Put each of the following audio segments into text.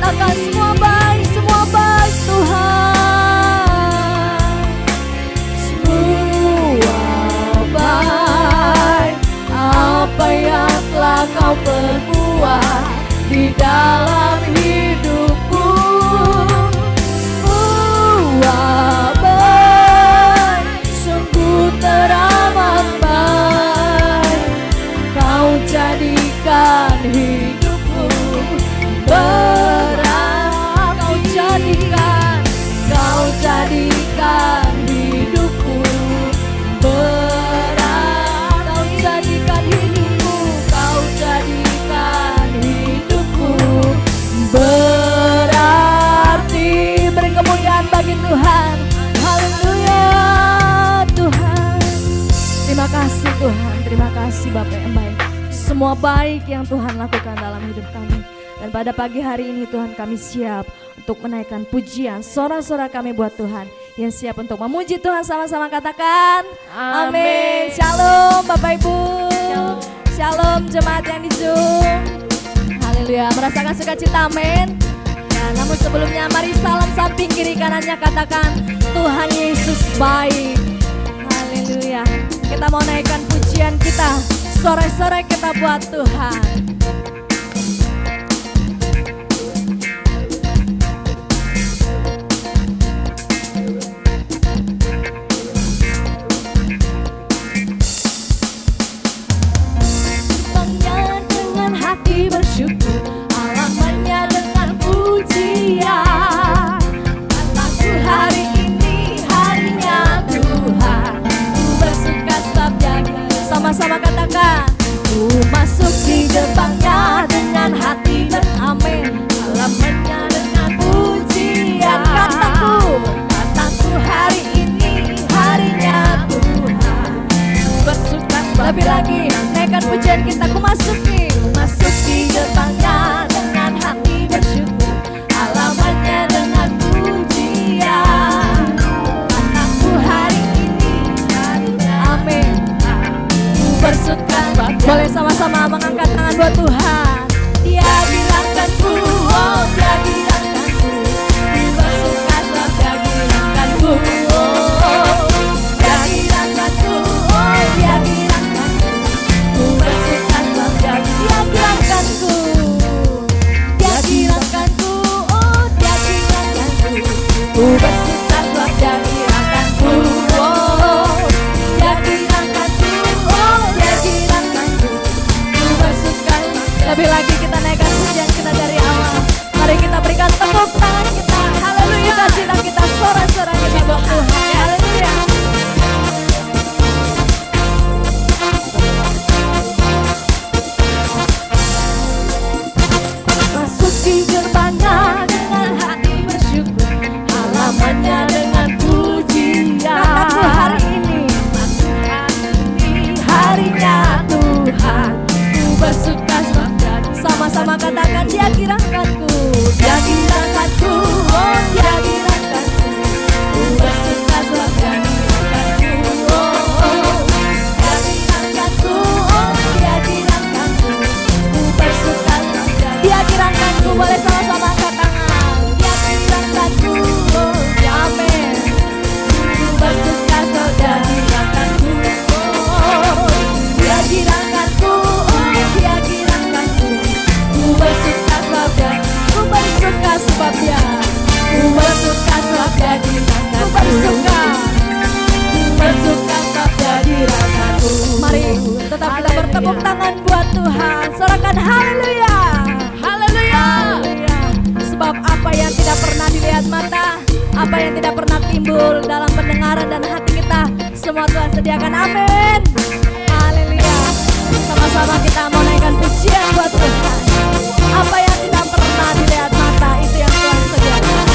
Akan semua baik Tuhan. Semua baik apa yang telah kau perbuat di dalam hidupku. Semua baik, sungguh teramat baik. Kau jadikan hidupku berat. Kau jadikan hidupku berat. Kau jadikan hidupku berarti. Beri kemuliaan bagi Tuhan. Haleluya Tuhan. Terima kasih Tuhan, terima kasih Bapa yang baik. Semua baik yang Tuhan lakukan dalam hidup kami. Dan pada pagi hari ini Tuhan, kami siap untuk menaikkan pujian, sorak-sorak kami buat Tuhan. Yang siap untuk memuji Tuhan, sama-sama katakan amin. Shalom Bapak Ibu. Shalom jemaat yang di Zoom. Haleluya, merasakan sukacita, amin. Dan namun sebelumnya mari salam samping kiri kanannya, katakan Tuhan Yesus baik. Haleluya. Kita mau naikkan pujian kita, sore-sore kita buat Tuhan. Bersyukur, alamannya dengan pujian. Kataku hari ini harinya Tuhan, ku bersuka sebab jaga. Sama-sama katakan, ku masuk di gerbangnya dengan hati beramin, alamannya dengan pujian. Kataku hari ini harinya Tuhan, ku bersuka sebab. Lebih lagi, naikkan pujian kita, ku masuk di gerbangnya dengan hati bersyukur, alamannya dengan pujian. Anakku hari ini, amin. Ku bersuka. Boleh sama-sama mengangkat tangan buat Tuhan. Dia gilangkanku, oh dia gilangkanku. Ku bersuka sebab dia gilangkanku, oh dia gilangkanku, oh dia gilangkanku. Ku bersuka sebab dia gilangkanku. Dia gilangkanku, oh dia gilangkanku. Ku bersuka sebab dia gilangkanku, oh dia gilangkanku, oh dia gilangkanku. Ku bersuka. Lebih lagi kita naikkan pujian kita dari awal. Mari kita berikan tepuk tangan kita. Haleluya. Sukacita kita, sorak-sorak kita buat Tuhan. Haleluya. Di gerbangnya dengan hati bersyukur, alamannya dengan pujian. Kataku hari ini harinya Tuhan, ku bersuka sebab sama-sama katakan dia gilangkanku, dia gilangkanku, oh dia gilangkanku. Ku bersuka sebab dia gilangkanku, oh dia gilangkanku, oh dia gilangkanku. Ku bersuka sebab dia gilangkanku. Boleh sama-sama angkat tangan. Dia gilangkanku, oh amin. Ku bersuka sebab dia gilangkanku, oh dia gilangkanku, oh dia gilangkanku. Ku bersuka sebab dia, ku bersuka sebab dia, ku bersuka sebab dia gilangkanku. Ku bersuka sebab dia gilangkanku. Mari tetap kita bertepuk tangan buat Tuhan. Sorakan haleluya. Sebab apa yang tidak pernah dilihat mata, apa yang tidak pernah timbul dalam pendengaran dan hati kita, semua Tuhan sediakan, amin. Haleluya. Sama-sama kita mau naikkan pujian buat Tuhan. Apa yang tidak pernah dilihat mata, itu yang Tuhan sediakan.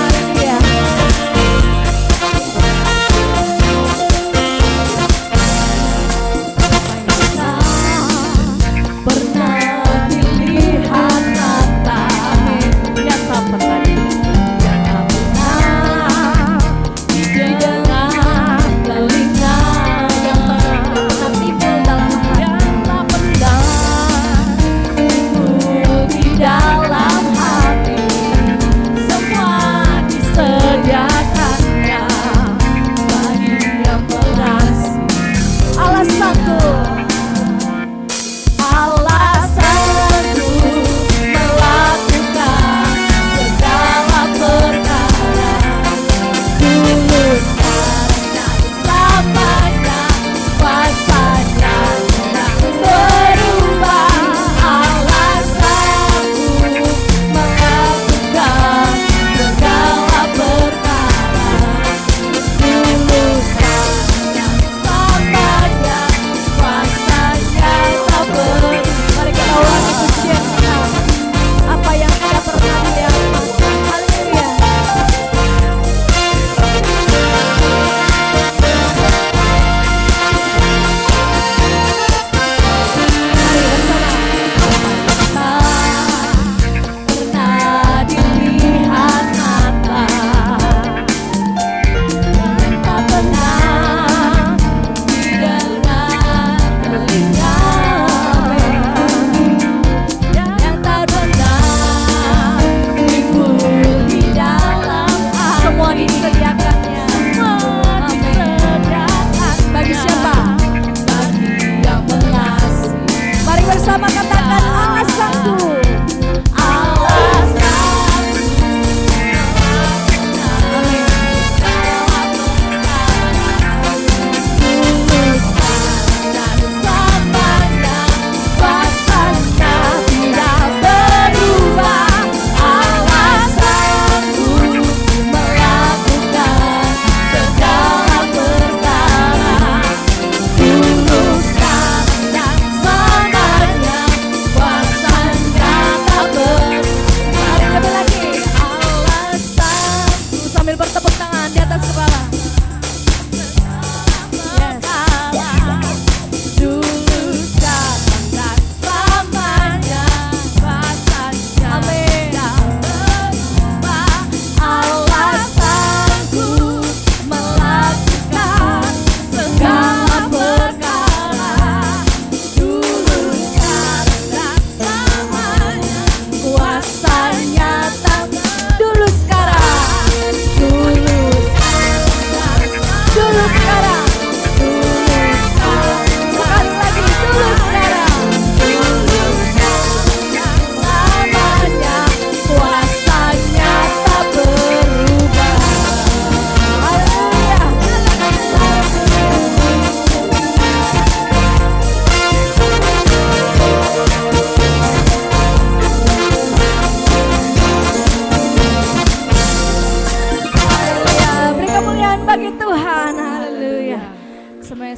Haleluya.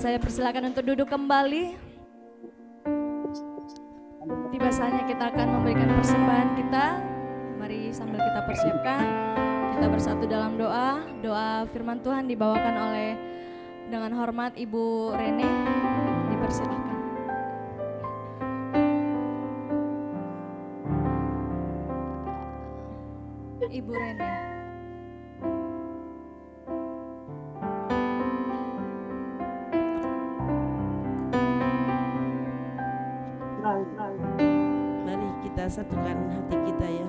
saya persilakan untuk duduk kembali. Tiba saatnya kita akan memberikan persembahan kita. Mari sambil kita persiapkan, kita bersatu dalam doa. Doa firman Tuhan dibawakan oleh dengan hormat Ibu Rene. Dipersilakan. Ibu Rene. Mari kita satukan hati kita ya.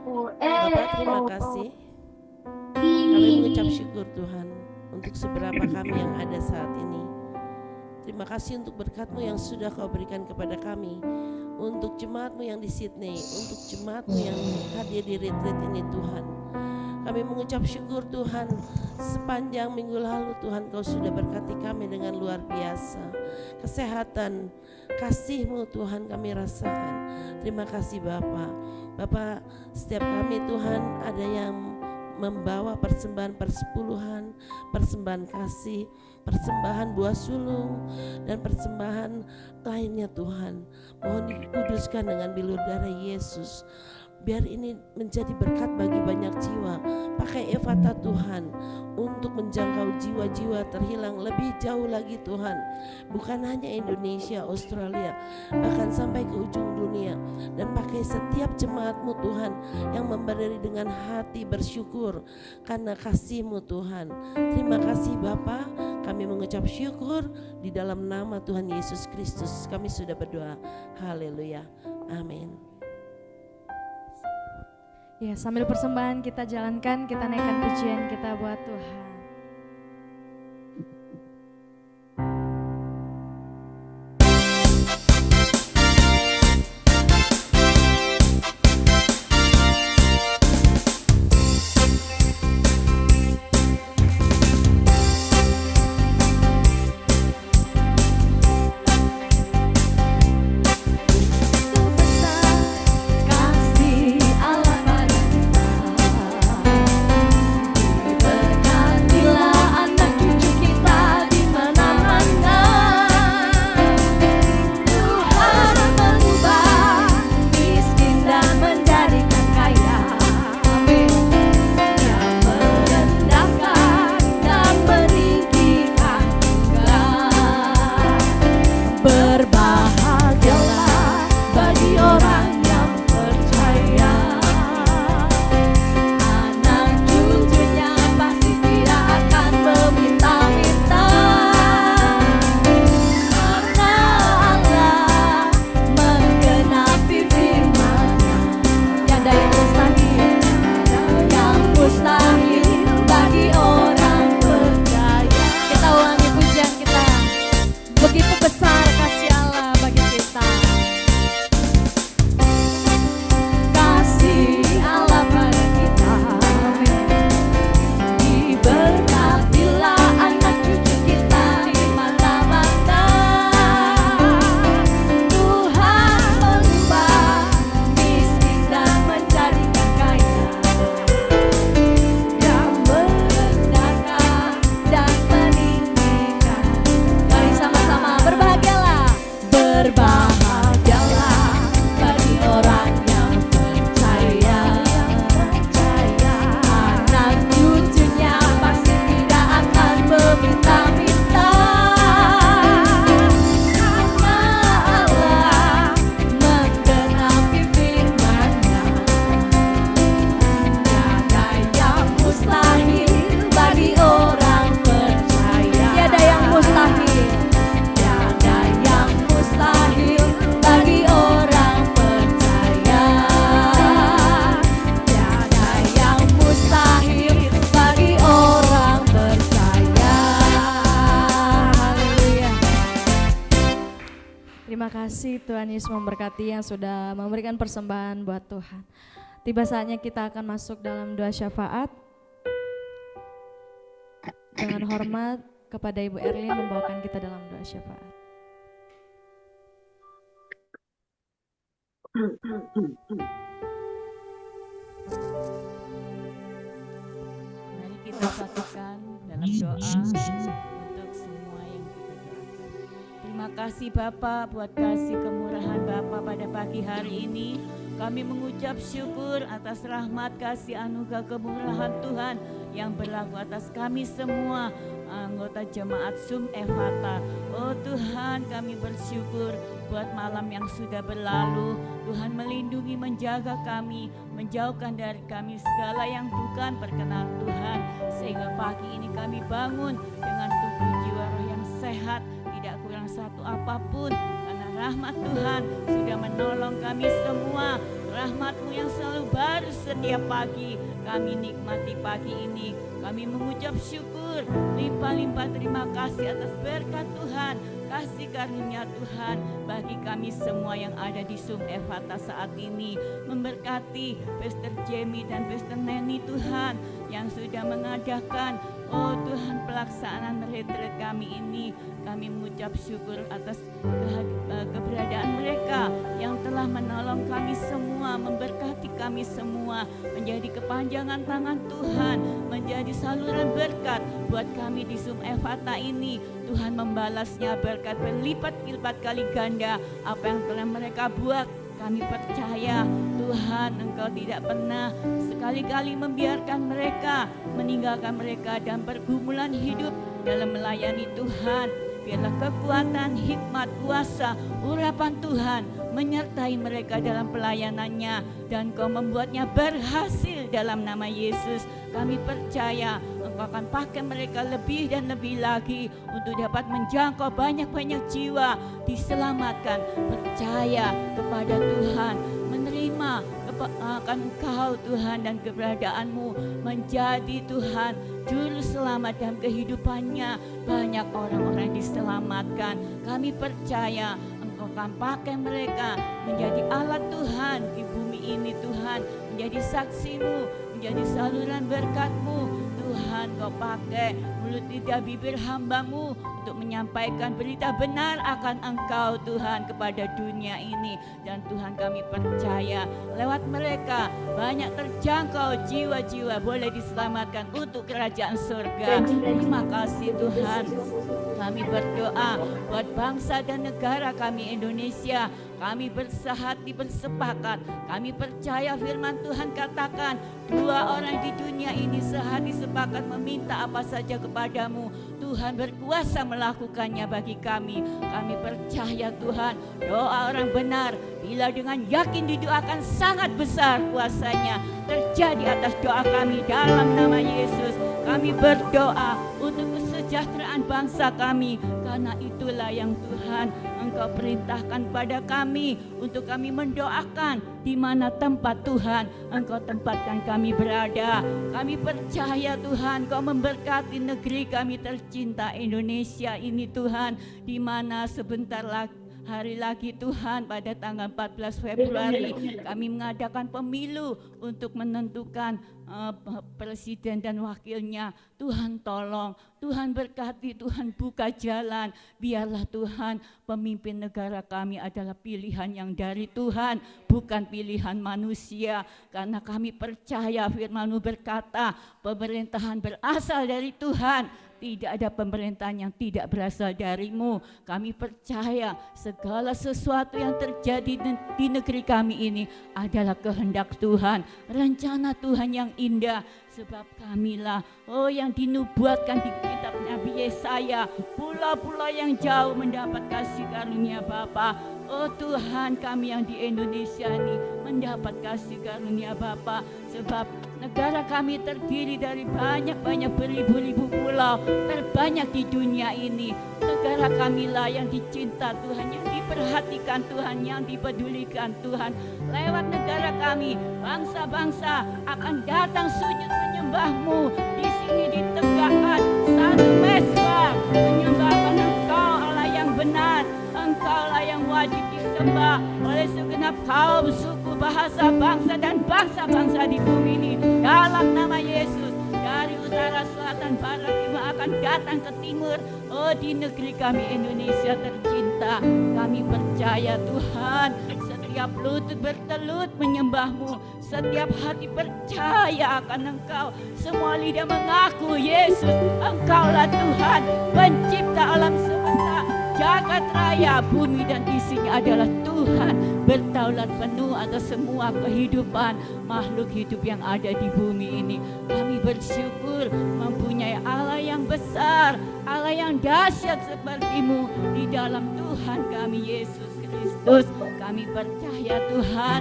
Bapak, terima kasih. Kami mengucap syukur Tuhan untuk seberapa kami yang ada saat ini. Terima kasih untuk berkat-Mu yang sudah Kau berikan kepada kami, untuk jemaat-Mu yang di Sydney, untuk jemaat-Mu yang hadir di retreat ini Tuhan. Kami mengucap syukur Tuhan, sepanjang minggu lalu Tuhan Kau sudah berkati kami dengan luar biasa. Kesehatan, kasih-Mu Tuhan kami rasakan. Terima kasih Bapak. Bapak, setiap kami Tuhan ada yang membawa persembahan persepuluhan, persembahan kasih, persembahan buah sulung, dan persembahan lainnya Tuhan. Mohon dikuduskan dengan bilur darah Yesus. Biar ini menjadi berkat bagi banyak jiwa. Pakai Evata Tuhan untuk menjangkau jiwa-jiwa terhilang lebih jauh lagi Tuhan. Bukan hanya Indonesia, Australia, bahkan sampai ke ujung dunia. Dan pakai setiap jemaat-Mu Tuhan yang memberi dengan hati bersyukur karena kasih-Mu Tuhan. Terima kasih Bapa. Kami mengucap syukur di dalam nama Tuhan Yesus Kristus. Kami sudah berdoa. Haleluya. Amin. Ya, sambil persembahan kita jalankan, kita naikkan pujian kita buat Tuhan. Terima kasih Tuhan Yesus memberkati yang sudah memberikan persembahan buat Tuhan. Tiba saatnya kita akan masuk dalam doa syafaat. Dengan hormat kepada Ibu Erlin membawakan kita dalam doa syafaat. Mari kita satukan dalam doa untuk semua yang Terima kasih Bapa buat kasih kemurahan Bapa pada pagi hari ini. Kami mengucap syukur atas rahmat, kasih, anugerah, kemurahan Tuhan yang berlaku atas kami semua anggota jemaat Sum Ephata. Oh Tuhan, kami bersyukur buat malam yang sudah berlalu. Tuhan melindungi, menjaga kami, menjauhkan dari kami segala yang bukan perkenan Tuhan. Sehingga pagi ini kami bangun dengan tubuh jiwa roh yang sehat, tidak kurang satu apapun. Karena rahmat Tuhan sudah menolong kami semua. Rahmat-Mu yang selalu baru setiap pagi kami nikmati pagi ini. Kami mengucap syukur, limpah-limpah terima kasih atas berkat Tuhan, kasih karunia Tuhan bagi kami semua yang ada di Sum Ephata saat ini. Memberkati Pastor Jamie dan Pastor Neni Tuhan yang sudah mengadakan, oh Tuhan, pelaksanaan retreat kami ini. Kami mengucap syukur atas keberadaan mereka yang telah menolong kami semua, memberkati kami semua, menjadi kepanjangan tangan Tuhan, menjadi saluran berkat buat kami di Sum Ephata ini. Tuhan membalasnya berkat berlipat-lipat kali ganda apa yang telah mereka buat. Kami percaya Tuhan, Engkau tidak pernah sekali-kali membiarkan mereka, meninggalkan mereka dan pergumulan hidup dalam melayani Tuhan. Biarlah kekuatan, hikmat, kuasa, urapan Tuhan menyertai mereka dalam pelayanannya, dan Kau membuatnya berhasil dalam nama Yesus. Kami percaya Engkau akan pakai mereka lebih dan lebih lagi untuk dapat menjangkau banyak-banyak jiwa diselamatkan. Percaya kepada Tuhan, menerima akan Engkau Tuhan dan keberadaanmu menjadi Tuhan juru selamat dalam kehidupannya. Banyak orang-orang diselamatkan. Kami percaya Engkau akan pakai mereka menjadi alat Tuhan di bumi ini Tuhan, menjadi saksi-Mu, menjadi saluran berkat-Mu. Tuhan, Kau pakai mulut lidah bibir hamba-Mu untuk menyampaikan berita benar akan Engkau Tuhan kepada dunia ini. Dan Tuhan, kami percaya lewat mereka banyak terjangkau jiwa-jiwa boleh diselamatkan untuk kerajaan surga. Terima kasih Tuhan. Kami berdoa buat bangsa dan negara kami Indonesia. Kami bersehati, bersepakat. Kami percaya firman Tuhan katakan, 2 orang di dunia ini sehati sepakat meminta apa saja kepadamu, Tuhan berkuasa melakukannya bagi kami. Kami percaya Tuhan, doa orang benar bila dengan yakin didoakan sangat besar kuasanya terjadi atas doa kami dalam nama Yesus. Kami berdoa untuk kesejahteraan bangsa kami, karena itulah yang Tuhan Engkau perintahkan pada kami untuk kami mendoakan di mana tempat Tuhan Engkau tempatkan kami berada. Kami percaya Tuhan Kau memberkati negeri kami tercinta Indonesia ini Tuhan, di mana sebentar hari lagi Tuhan pada tanggal 14 Februari kami mengadakan pemilu untuk menentukan presiden dan wakilnya. Tuhan tolong, Tuhan berkati, Tuhan buka jalan. Biarlah Tuhan pemimpin negara kami adalah pilihan yang dari Tuhan, bukan pilihan manusia. Karena kami percaya firman-Mu berkata pemerintahan berasal dari Tuhan. Tidak ada pemerintahan yang tidak berasal dari-Mu. Kami percaya segala sesuatu yang terjadi di negeri kami ini adalah kehendak Tuhan, rencana Tuhan yang indah. Sebab kamilah, oh yang dinubuatkan di kitab Nabi Yesaya, pulau-pulau yang jauh mendapat kasih karunia Bapa. Oh Tuhan, kami yang di Indonesia ini mendapat kasih karunia Bapa. Sebab negara kami terdiri dari banyak-banyak beribu-ribu pulau, terbanyak di dunia ini. Negara kamilah yang dicinta Tuhan, yang diperhatikan Tuhan, yang dipedulikan Tuhan. Lewat negara kami, bangsa-bangsa akan datang sujud menyembah-Mu. Di sini ditegakkan satu mesbah menyembahkan Engkau Allah yang benar. Engkaulah yang wajib disembah oleh segenap kaum, suku, bahasa, bangsa dan bangsa-bangsa di bumi ini. Dalam nama Yesus, dari utara, selatan, barat, timur akan datang ke timur. Oh, di negeri kami Indonesia tercinta, kami percaya Tuhan, setiap lutut bertelut menyembah-Mu, setiap hati percaya akan Engkau, semua lidah mengaku Yesus, Engkaulah Tuhan, pencipta alam semesta. jagat raya bumi dan isinya adalah Tuhan berdaulat penuh atas semua kehidupan makhluk hidup yang ada di bumi ini. Kami bersyukur mempunyai Allah yang besar, Allah yang dahsyat seperti-Mu di dalam Tuhan kami Yesus Kristus. Kami percaya Tuhan,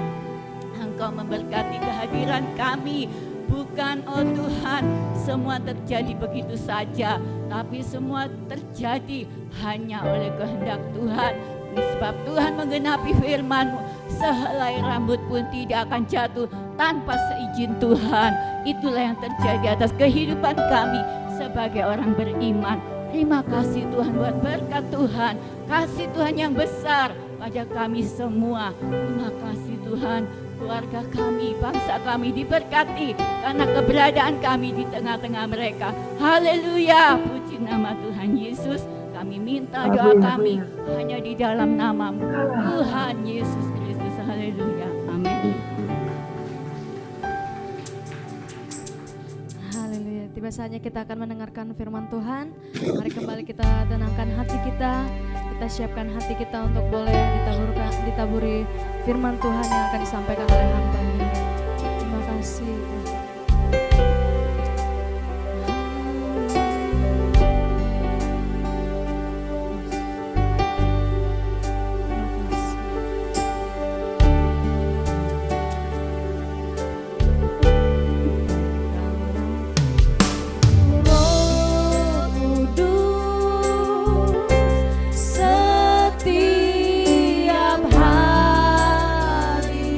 Engkau memberkati kehadiran kami. Bukan oh Tuhan semua terjadi begitu saja, tapi semua terjadi hanya oleh kehendak Tuhan. Sebab Tuhan menggenapi firman-Mu, sehelai rambut pun tidak akan jatuh tanpa seizin Tuhan. Itulah yang terjadi atas kehidupan kami sebagai orang beriman. Terima kasih Tuhan buat berkat Tuhan, kasih Tuhan yang besar pada kami semua. Terima kasih Tuhan, keluarga kami, bangsa kami diberkati karena keberadaan kami di tengah-tengah mereka. Haleluya, puji nama Tuhan Yesus. Kami minta doa kami hanya di dalam nama-Mu, Tuhan Yesus Kristus. Haleluya, amin. Haleluya. Tiba saatnya kita akan mendengarkan firman Tuhan. Mari kembali kita tenangkan hati kita. Kita siapkan hati kita untuk boleh ditaburi firman Tuhan yang akan disampaikan oleh hamba-Nya. Terima kasih. Setiap hari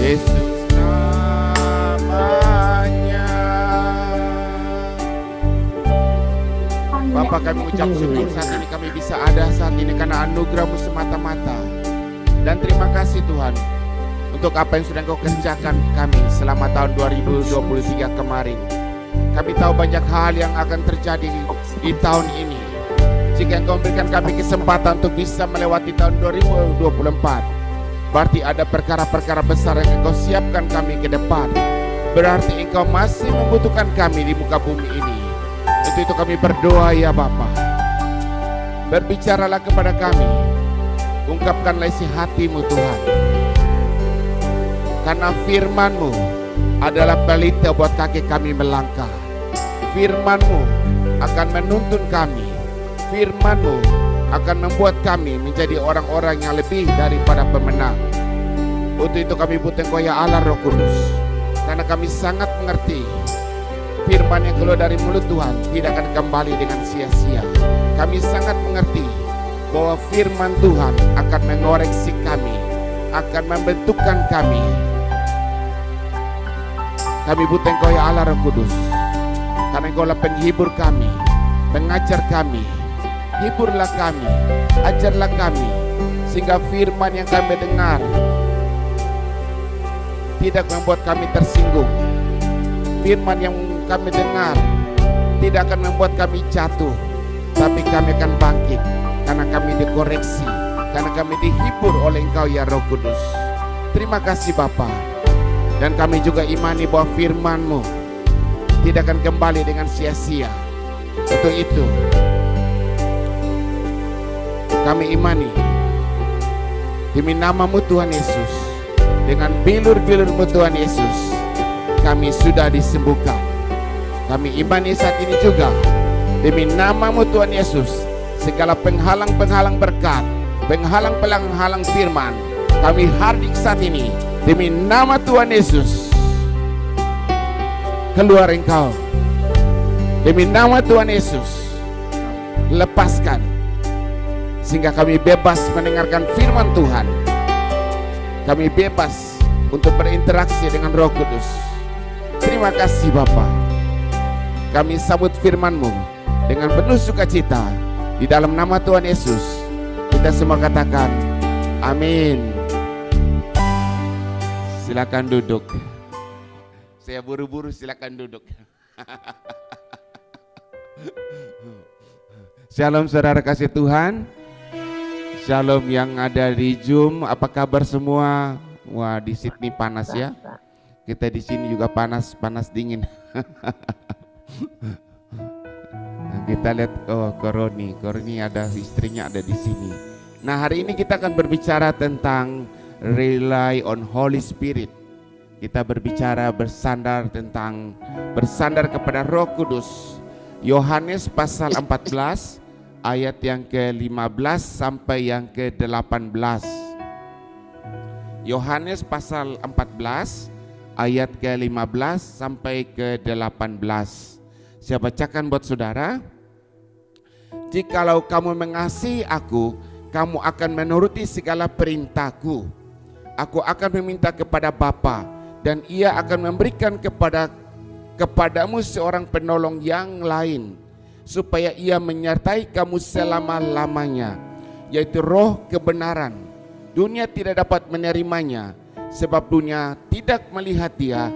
Yesus namanya. Bapa, kami mengucap syukur saat ini kami bisa ada saat ini karena anugerah-Mu semata-mata. Dan terima kasih Tuhan untuk apa yang sudah Engkau kerjakan kami selama tahun 2023 kemarin. Kami tahu banyak hal yang akan terjadi di tahun ini. Jika Engkau memberikan kami kesempatan untuk bisa melewati tahun 2024, berarti ada perkara-perkara besar yang Engkau siapkan kami ke depan. Berarti Engkau masih membutuhkan kami di muka bumi ini. Untuk itu kami berdoa ya Bapa, berbicaralah kepada kami, ungkapkanlah isi hati-Mu Tuhan. Karena firman-Mu adalah pelita buat kaki kami melangkah. Firman-Mu akan menuntun kami. Firman-Mu akan membuat kami menjadi orang-orang yang lebih daripada pemenang. Untuk itu kami butuh Engkau ya Allah Roh Kudus. Karena kami sangat mengerti firman yang keluar dari mulut Tuhan tidak akan kembali dengan sia-sia. Kami sangat mengerti bahwa firman Tuhan akan mengoreksi kami, akan membentukkan kami. Kami butuh Engkau ya Allah Roh Kudus, karena Engkau adalah penghibur kami, pengajar kami. Hiburlah kami, ajarlah kami, sehingga firman yang kami dengar tidak membuat kami tersinggung. Firman yang kami dengar tidak akan membuat kami jatuh, tapi kami akan bangkit karena kami dikoreksi, karena kami dihibur oleh Engkau ya Roh Kudus. Terima kasih Bapa. Dan kami juga imani bahwa firman-Mu tidak akan kembali dengan sia-sia. Untuk itu kami imani demi nama-Mu Tuhan Yesus, dengan bilur-bilur-Mu Tuhan Yesus, kami sudah disembuhkan. Kami imani saat ini juga demi nama-Mu Tuhan Yesus, segala penghalang-penghalang berkat, penghalang-penghalang firman, kami hardik saat ini demi nama Tuhan Yesus. Keluar Engkau demi nama Tuhan Yesus. Lepaskan sehingga kami bebas mendengarkan firman Tuhan. Kami bebas untuk berinteraksi dengan Roh Kudus. Terima kasih Bapa. Kami sambut firman-Mu dengan penuh sukacita. Di dalam nama Tuhan Yesus kita semua katakan amin. Silakan duduk. Saya buru-buru, silakan duduk. Shalom saudara kasih Tuhan. Shalom yang ada di Zoom, apa kabar semua? Wah, di Sydney panas ya. Kita di sini juga panas dingin. Nah, kita lihat Koroni ada istrinya ada di sini. Nah, hari ini kita akan berbicara tentang rely on Holy Spirit. Kita berbicara bersandar kepada Roh Kudus. Yohanes pasal 14 ayat yang ke-15 sampai yang ke-18. Yohanes pasal 14 ayat ke-15 sampai ke-18. Saya bacakan buat saudara. Jikalau kamu mengasihi aku, kamu akan menuruti segala perintahku. Aku akan meminta kepada Bapa, dan Ia akan memberikan kepadamu seorang penolong yang lain, supaya Ia menyertai kamu selama-lamanya, yaitu Roh kebenaran. Dunia tidak dapat menerimanya, sebab dunia tidak melihat Dia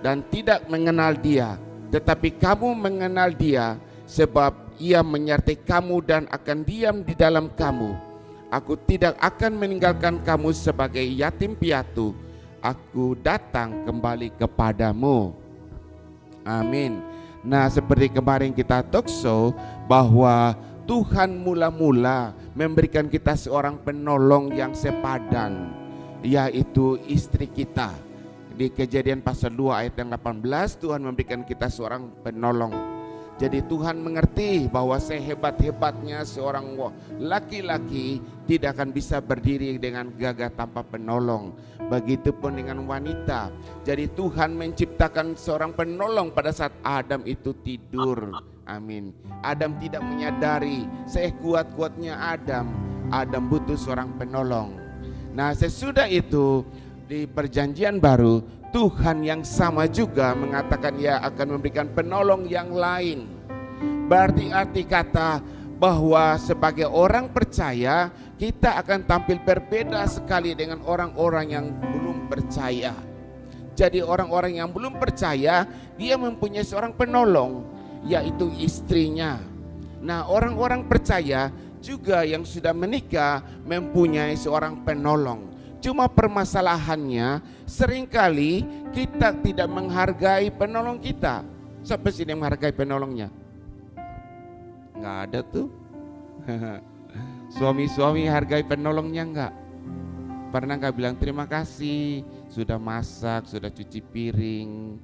dan tidak mengenal Dia. Tetapi kamu mengenal Dia, sebab Ia menyertai kamu dan akan diam di dalam kamu. Aku tidak akan meninggalkan kamu sebagai yatim piatu. Aku datang kembali kepadamu. Amin. Nah, seperti kemarin kita talk show bahwa Tuhan mula-mula memberikan kita seorang penolong yang sepadan, yaitu istri kita. Di Kejadian pasal 2 ayat yang 18, Tuhan memberikan kita seorang penolong. Jadi Tuhan mengerti bahwa sehebat-hebatnya seorang laki-laki tidak akan bisa berdiri dengan gagah tanpa penolong. Begitupun dengan wanita. Jadi Tuhan menciptakan seorang penolong pada saat Adam itu tidur. Amin. Adam tidak menyadari sekuat-kuatnya Adam butuh seorang penolong. Nah, sesudah itu di perjanjian baru, Tuhan yang sama juga mengatakan Ia akan memberikan penolong yang lain. Berarti arti kata bahwa sebagai orang percaya kita akan tampil berbeda sekali dengan orang-orang yang belum percaya. Jadi orang-orang yang belum percaya, dia mempunyai seorang penolong, yaitu istrinya. Nah, orang-orang percaya juga yang sudah menikah mempunyai seorang penolong. Cuma permasalahannya seringkali kita tidak menghargai penolong kita. Siapa sih yang menghargai penolongnya? Nggak ada tuh. Suami-suami hargai penolongnya enggak? Pernah nggak bilang terima kasih sudah masak, sudah cuci piring.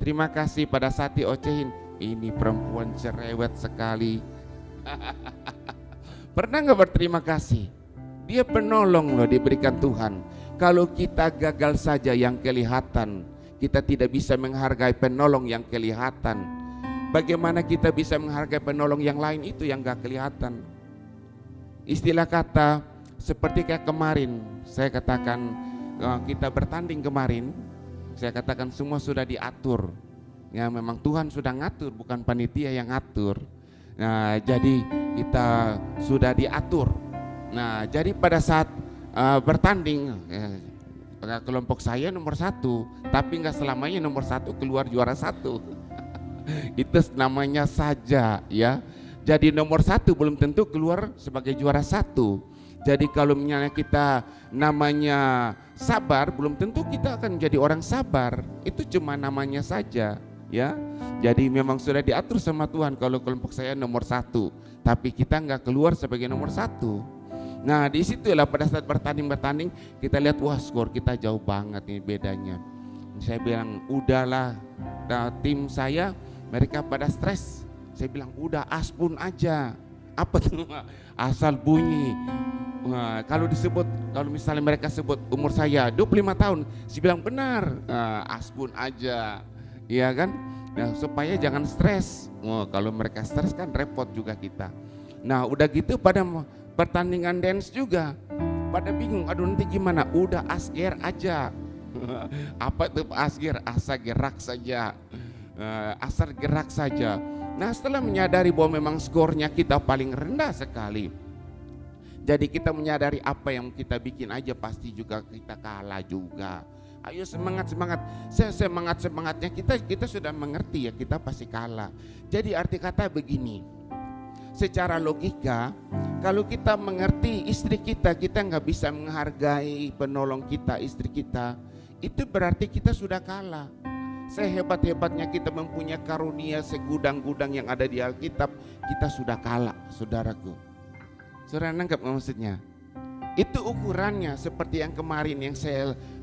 Terima kasih pada saat diocehin, ini perempuan cerewet sekali. Pernah nggak berterima kasih? Dia penolong loh, diberikan Tuhan. Kalau kita gagal saja yang kelihatan, kita tidak bisa menghargai penolong yang kelihatan. Bagaimana kita bisa menghargai penolong yang lain itu yang gak kelihatan? Istilah kata seperti kayak kemarin saya katakan, kita bertanding kemarin, saya katakan semua sudah diatur. Ya memang Tuhan sudah ngatur, bukan panitia yang ngatur. Nah jadi kita sudah diatur. Nah jadi pada saat bertanding, kelompok saya nomor 1, tapi nggak selamanya nomor 1 keluar juara 1. Itu namanya saja ya. Jadi nomor 1 belum tentu keluar sebagai juara 1. Jadi kalau misalnya kita namanya sabar, belum tentu kita akan jadi orang sabar. Itu cuma namanya saja ya. Jadi memang sudah diatur sama Tuhan kalau kelompok saya nomor 1, tapi kita nggak keluar sebagai nomor 1. Nah disitulah pada saat bertanding kita lihat, wah skor kita jauh banget nih bedanya. Saya bilang udahlah, tim saya mereka pada stres. Saya bilang udah aspun aja. Apa tuh? Asal bunyi. Nah, kalau misalnya mereka sebut umur saya 25 tahun, saya bilang benar, aspun aja. Iya kan? Nah, supaya jangan stres. Kalau mereka stres kan repot juga kita. Nah udah gitu pada pertandingan dance juga pada bingung, aduh nanti gimana, udah asger aja. Apa itu asger? Asal gerak saja, asal gerak saja. Nah setelah menyadari bahwa memang skornya kita paling rendah sekali, jadi kita menyadari apa yang kita bikin aja pasti juga kita kalah juga. Ayo semangat, semangatnya kita sudah mengerti ya, kita pasti kalah. Jadi arti kata begini, secara logika kalau kita mengerti istri kita nggak bisa menghargai penolong kita, istri kita, itu berarti kita sudah kalah. Sehebat-hebatnya kita mempunyai karunia segudang-gudang yang ada di Alkitab, kita sudah kalah, saudaraku. Saudara nangkap maksudnya? Itu ukurannya seperti yang kemarin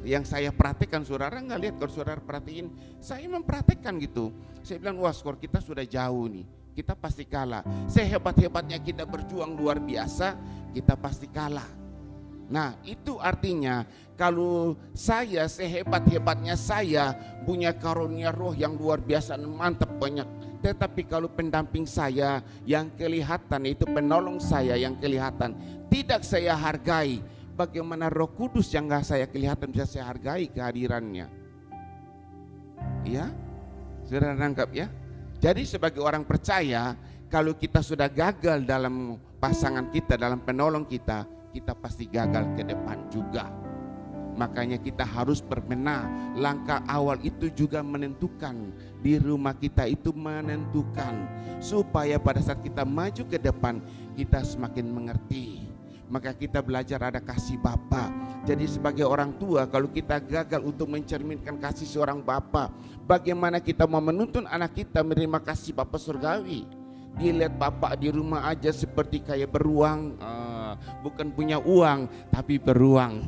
yang saya perhatikan. Saudara nggak lihat? Kalau saudara perhatiin, saya memperhatikan gitu. Saya bilang wah skor kita sudah jauh nih, kita pasti kalah. Sehebat-hebatnya kita berjuang luar biasa, kita pasti kalah. Nah itu artinya kalau saya sehebat-hebatnya saya punya karunia roh yang luar biasa mantap banyak, tetapi kalau pendamping saya yang kelihatan, itu penolong saya yang kelihatan, tidak saya hargai, bagaimana Roh Kudus yang gak saya kelihatan bisa saya hargai kehadirannya? Ya, sudah nangkap ya? Jadi sebagai orang percaya, kalau kita sudah gagal dalam pasangan kita, dalam penolong kita pasti gagal ke depan juga. Makanya kita harus berbenah. Langkah awal itu juga menentukan. Di rumah kita itu menentukan. Supaya pada saat kita maju ke depan, kita semakin mengerti. Maka kita belajar ada kasih Bapa. Jadi sebagai orang tua, kalau kita gagal untuk mencerminkan kasih seorang Bapa, bagaimana kita mau menuntun anak kita menerima kasih Bapa surgawi? Dilihat bapak di rumah aja seperti kayak beruang, bukan punya uang tapi beruang.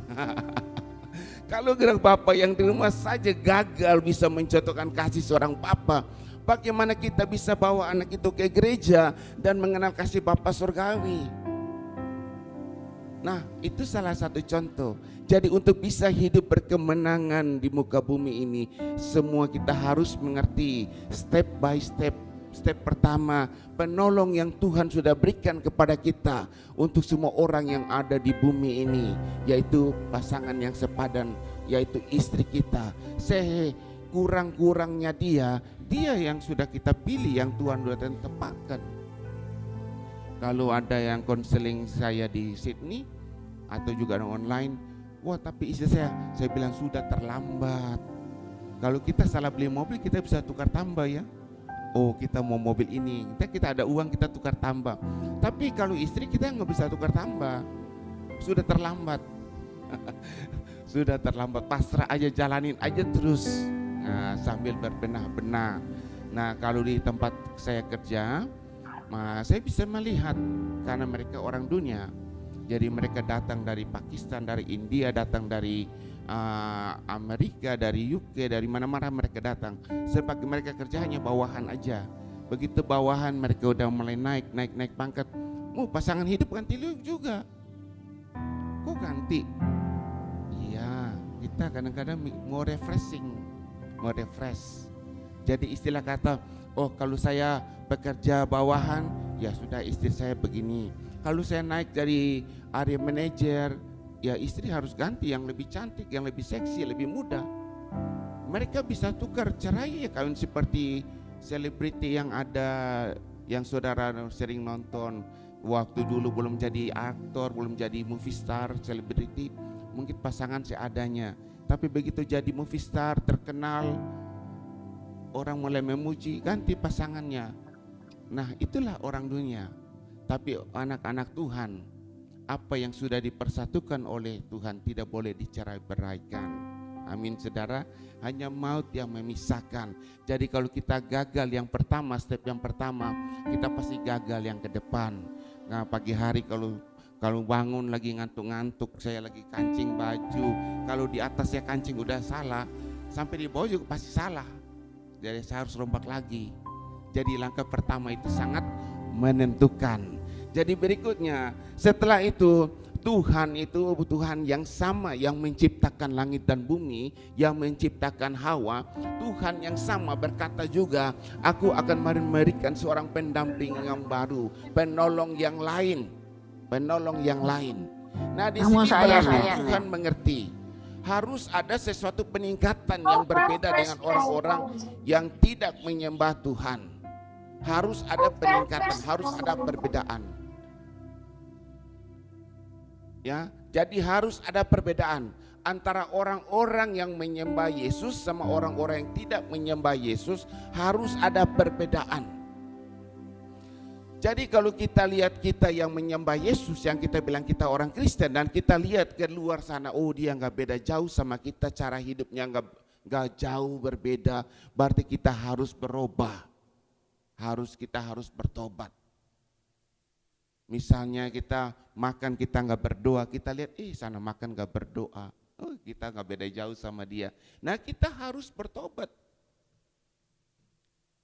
Kalau gerak bapak yang di rumah saja gagal bisa mencontohkan kasih seorang bapak, bagaimana kita bisa bawa anak itu ke gereja dan mengenal kasih Bapa surgawi? Nah itu salah satu contoh. Jadi untuk bisa hidup berkemenangan di muka bumi ini, semua kita harus mengerti step by step. Step pertama, penolong yang Tuhan sudah berikan kepada kita untuk semua orang yang ada di bumi ini, yaitu pasangan yang sepadan, yaitu istri kita. Kurang-kurangnya dia yang sudah kita pilih, yang Tuhan sudah tempatkan. Kalau ada yang konseling saya di Sydney atau juga online, wah tapi istri saya bilang sudah terlambat. Kalau kita salah beli mobil, kita bisa tukar tambah ya. Oh kita mau mobil ini, kita ada uang, kita tukar tambah. Tapi kalau istri kita nggak bisa tukar tambah, sudah terlambat. Sudah terlambat, pasrah aja, jalanin aja terus. Nah, sambil berbenah-benah. Nah kalau di tempat saya kerja, saya bisa melihat karena mereka orang dunia. Jadi mereka datang dari Pakistan, dari India, datang dari Amerika, dari UK, dari mana-mana mereka datang. Sebab mereka kerja hanya bawahan aja. Begitu bawahan mereka udah mulai naik pangkat. Pasangan hidup ganti juga. Kok ganti? Iya, kita kadang-kadang mau refreshing, mau refresh. Jadi istilah kata, kalau saya bekerja bawahan, ya sudah istri saya begini. Kalau saya naik dari area manajer, ya istri harus ganti yang lebih cantik, yang lebih seksi, lebih muda. Mereka bisa tukar cerai ya, kawin seperti selebriti yang ada, yang saudara sering nonton waktu dulu belum jadi aktor, belum jadi movie star, selebriti, mungkin pasangan seadanya. Tapi begitu jadi movie star, terkenal, orang mulai memuji, ganti pasangannya. Nah itulah orang dunia. Tapi anak-anak Tuhan, apa yang sudah dipersatukan oleh Tuhan tidak boleh dicerai-beraikan. Amin saudara, hanya maut yang memisahkan. Jadi kalau kita gagal yang pertama, step yang pertama, kita pasti gagal yang ke depan. Nah pagi hari kalau bangun lagi ngantuk-ngantuk, saya lagi kancing baju, kalau di atas saya kancing udah salah, sampai di bawah juga pasti salah. Jadi saya harus rombak lagi. Jadi langkah pertama itu sangat menentukan. Jadi berikutnya, setelah itu Tuhan itu Tuhan yang sama yang menciptakan langit dan bumi, yang menciptakan Hawa. Tuhan yang sama berkata juga, aku akan memberikan seorang pendamping yang baru, penolong yang lain, penolong yang lain. Nah di sini berarti Tuhan mengerti harus ada sesuatu peningkatan yang berbeda dengan orang-orang yang tidak menyembah Tuhan. Harus ada peningkatan, harus ada perbedaan. Ya, jadi harus ada perbedaan antara orang-orang yang menyembah Yesus sama orang-orang yang tidak menyembah Yesus. Harus ada perbedaan. Jadi kalau kita lihat kita yang menyembah Yesus, yang kita bilang kita orang Kristen, dan kita lihat ke luar sana, dia nggak beda jauh sama kita, cara hidupnya nggak jauh berbeda, berarti kita harus berubah. Kita harus bertobat. Misalnya kita makan, kita nggak berdoa, kita lihat sana makan nggak berdoa, kita nggak beda jauh sama dia. Nah kita harus bertobat.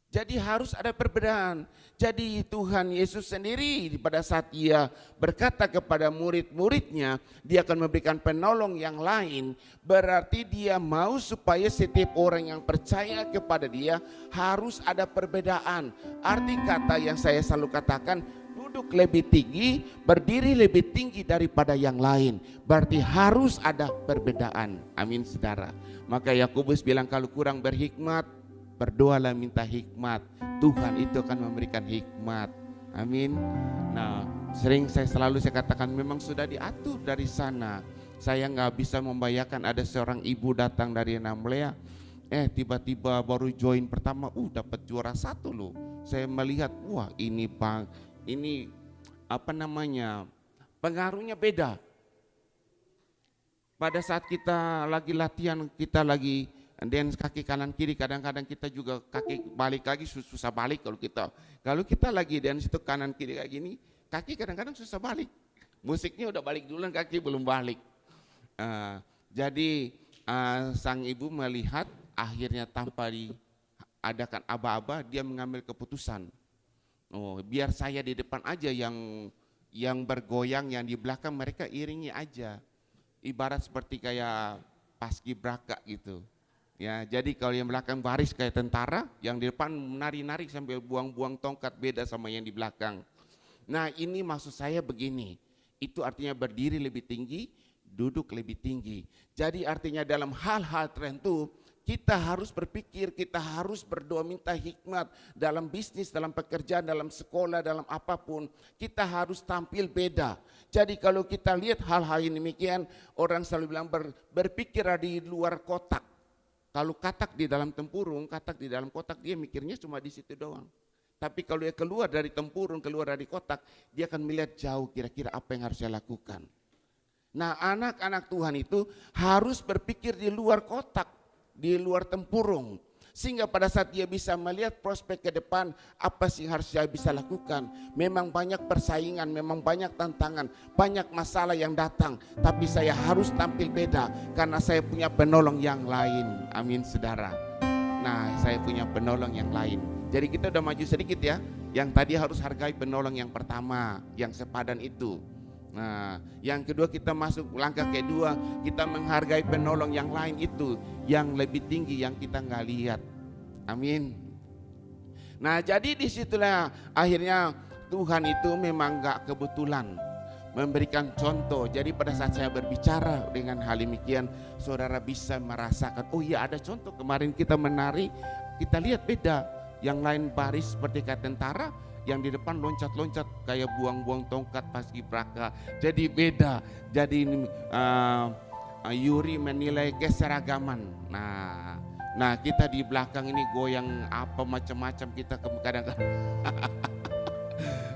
Jadi harus ada perbedaan. Jadi Tuhan Yesus sendiri pada saat dia berkata kepada murid-muridnya, dia akan memberikan penolong yang lain. Berarti dia mau supaya setiap orang yang percaya kepada dia harus ada perbedaan. Arti kata yang saya selalu katakan, duduk lebih tinggi, berdiri lebih tinggi daripada yang lain. Berarti harus ada perbedaan. Amin saudara. Maka Yakobus bilang kalau kurang berhikmat, berdoalah minta hikmat. Tuhan itu akan memberikan hikmat. Amin. Nah saya selalu katakan memang sudah diatur dari sana. Saya nggak bisa membayangkan ada seorang ibu datang dari Namlea, tiba-tiba baru join pertama, dapat juara 1 loh. Saya melihat, wah ini pengaruhnya beda. Pada saat kita lagi latihan, kita lagi dance kaki kanan kiri, kadang-kadang kita juga kaki balik lagi susah balik. Kalau kita lagi dance itu kanan kiri kayak gini, kaki kadang-kadang susah balik. Musiknya udah balik duluan, kaki belum balik. Jadi sang ibu melihat, akhirnya tanpa diadakan aba-aba, dia mengambil keputusan. Biar saya di depan aja yang bergoyang, yang di belakang mereka iringi aja. Ibarat seperti kayak paskibraka gitu. Ya, jadi kalau yang belakang baris kayak tentara, yang di depan nari-nari sambil buang-buang tongkat, beda sama yang di belakang. Nah, ini maksud saya begini. Itu artinya berdiri lebih tinggi, duduk lebih tinggi. Jadi artinya dalam hal-hal tertentu kita harus berpikir, kita harus berdoa minta hikmat dalam bisnis, dalam pekerjaan, dalam sekolah, dalam apapun. Kita harus tampil beda. Jadi kalau kita lihat hal-hal ini demikian, orang selalu bilang berpikir di luar kotak. Kalau katak di dalam tempurung, katak di dalam kotak, dia mikirnya cuma di situ doang. Tapi kalau dia keluar dari tempurung, keluar dari kotak, dia akan melihat jauh kira-kira apa yang harus dia lakukan. Nah, anak-anak Tuhan itu harus berpikir di luar kotak, di luar tempurung, sehingga pada saat dia bisa melihat prospek ke depan, apa sih harus dia bisa lakukan. Memang banyak persaingan, memang banyak tantangan, banyak masalah yang datang, tapi saya harus tampil beda karena saya punya penolong yang lain. Amin, saudara. Nah, saya punya penolong yang lain. Jadi kita udah maju sedikit ya. Yang tadi harus hargai penolong yang pertama, yang sepadan itu. Nah, yang kedua kita masuk langkah kedua, kita menghargai penolong yang lain itu, yang lebih tinggi yang kita nggak lihat. Amin. Nah, jadi disitulah akhirnya Tuhan itu memang nggak kebetulan memberikan contoh. Jadi pada saat saya berbicara dengan hal demikian, saudara bisa merasakan, oh iya ada contoh kemarin kita menari, kita lihat beda. Yang lain baris seperti kayak tentara, yang di depan loncat-loncat kayak buang-buang tongkat paskibraka. Jadi beda. Jadi Yuri menilai keseragaman. Nah kita di belakang ini goyang apa macam-macam, kita kadang-kadang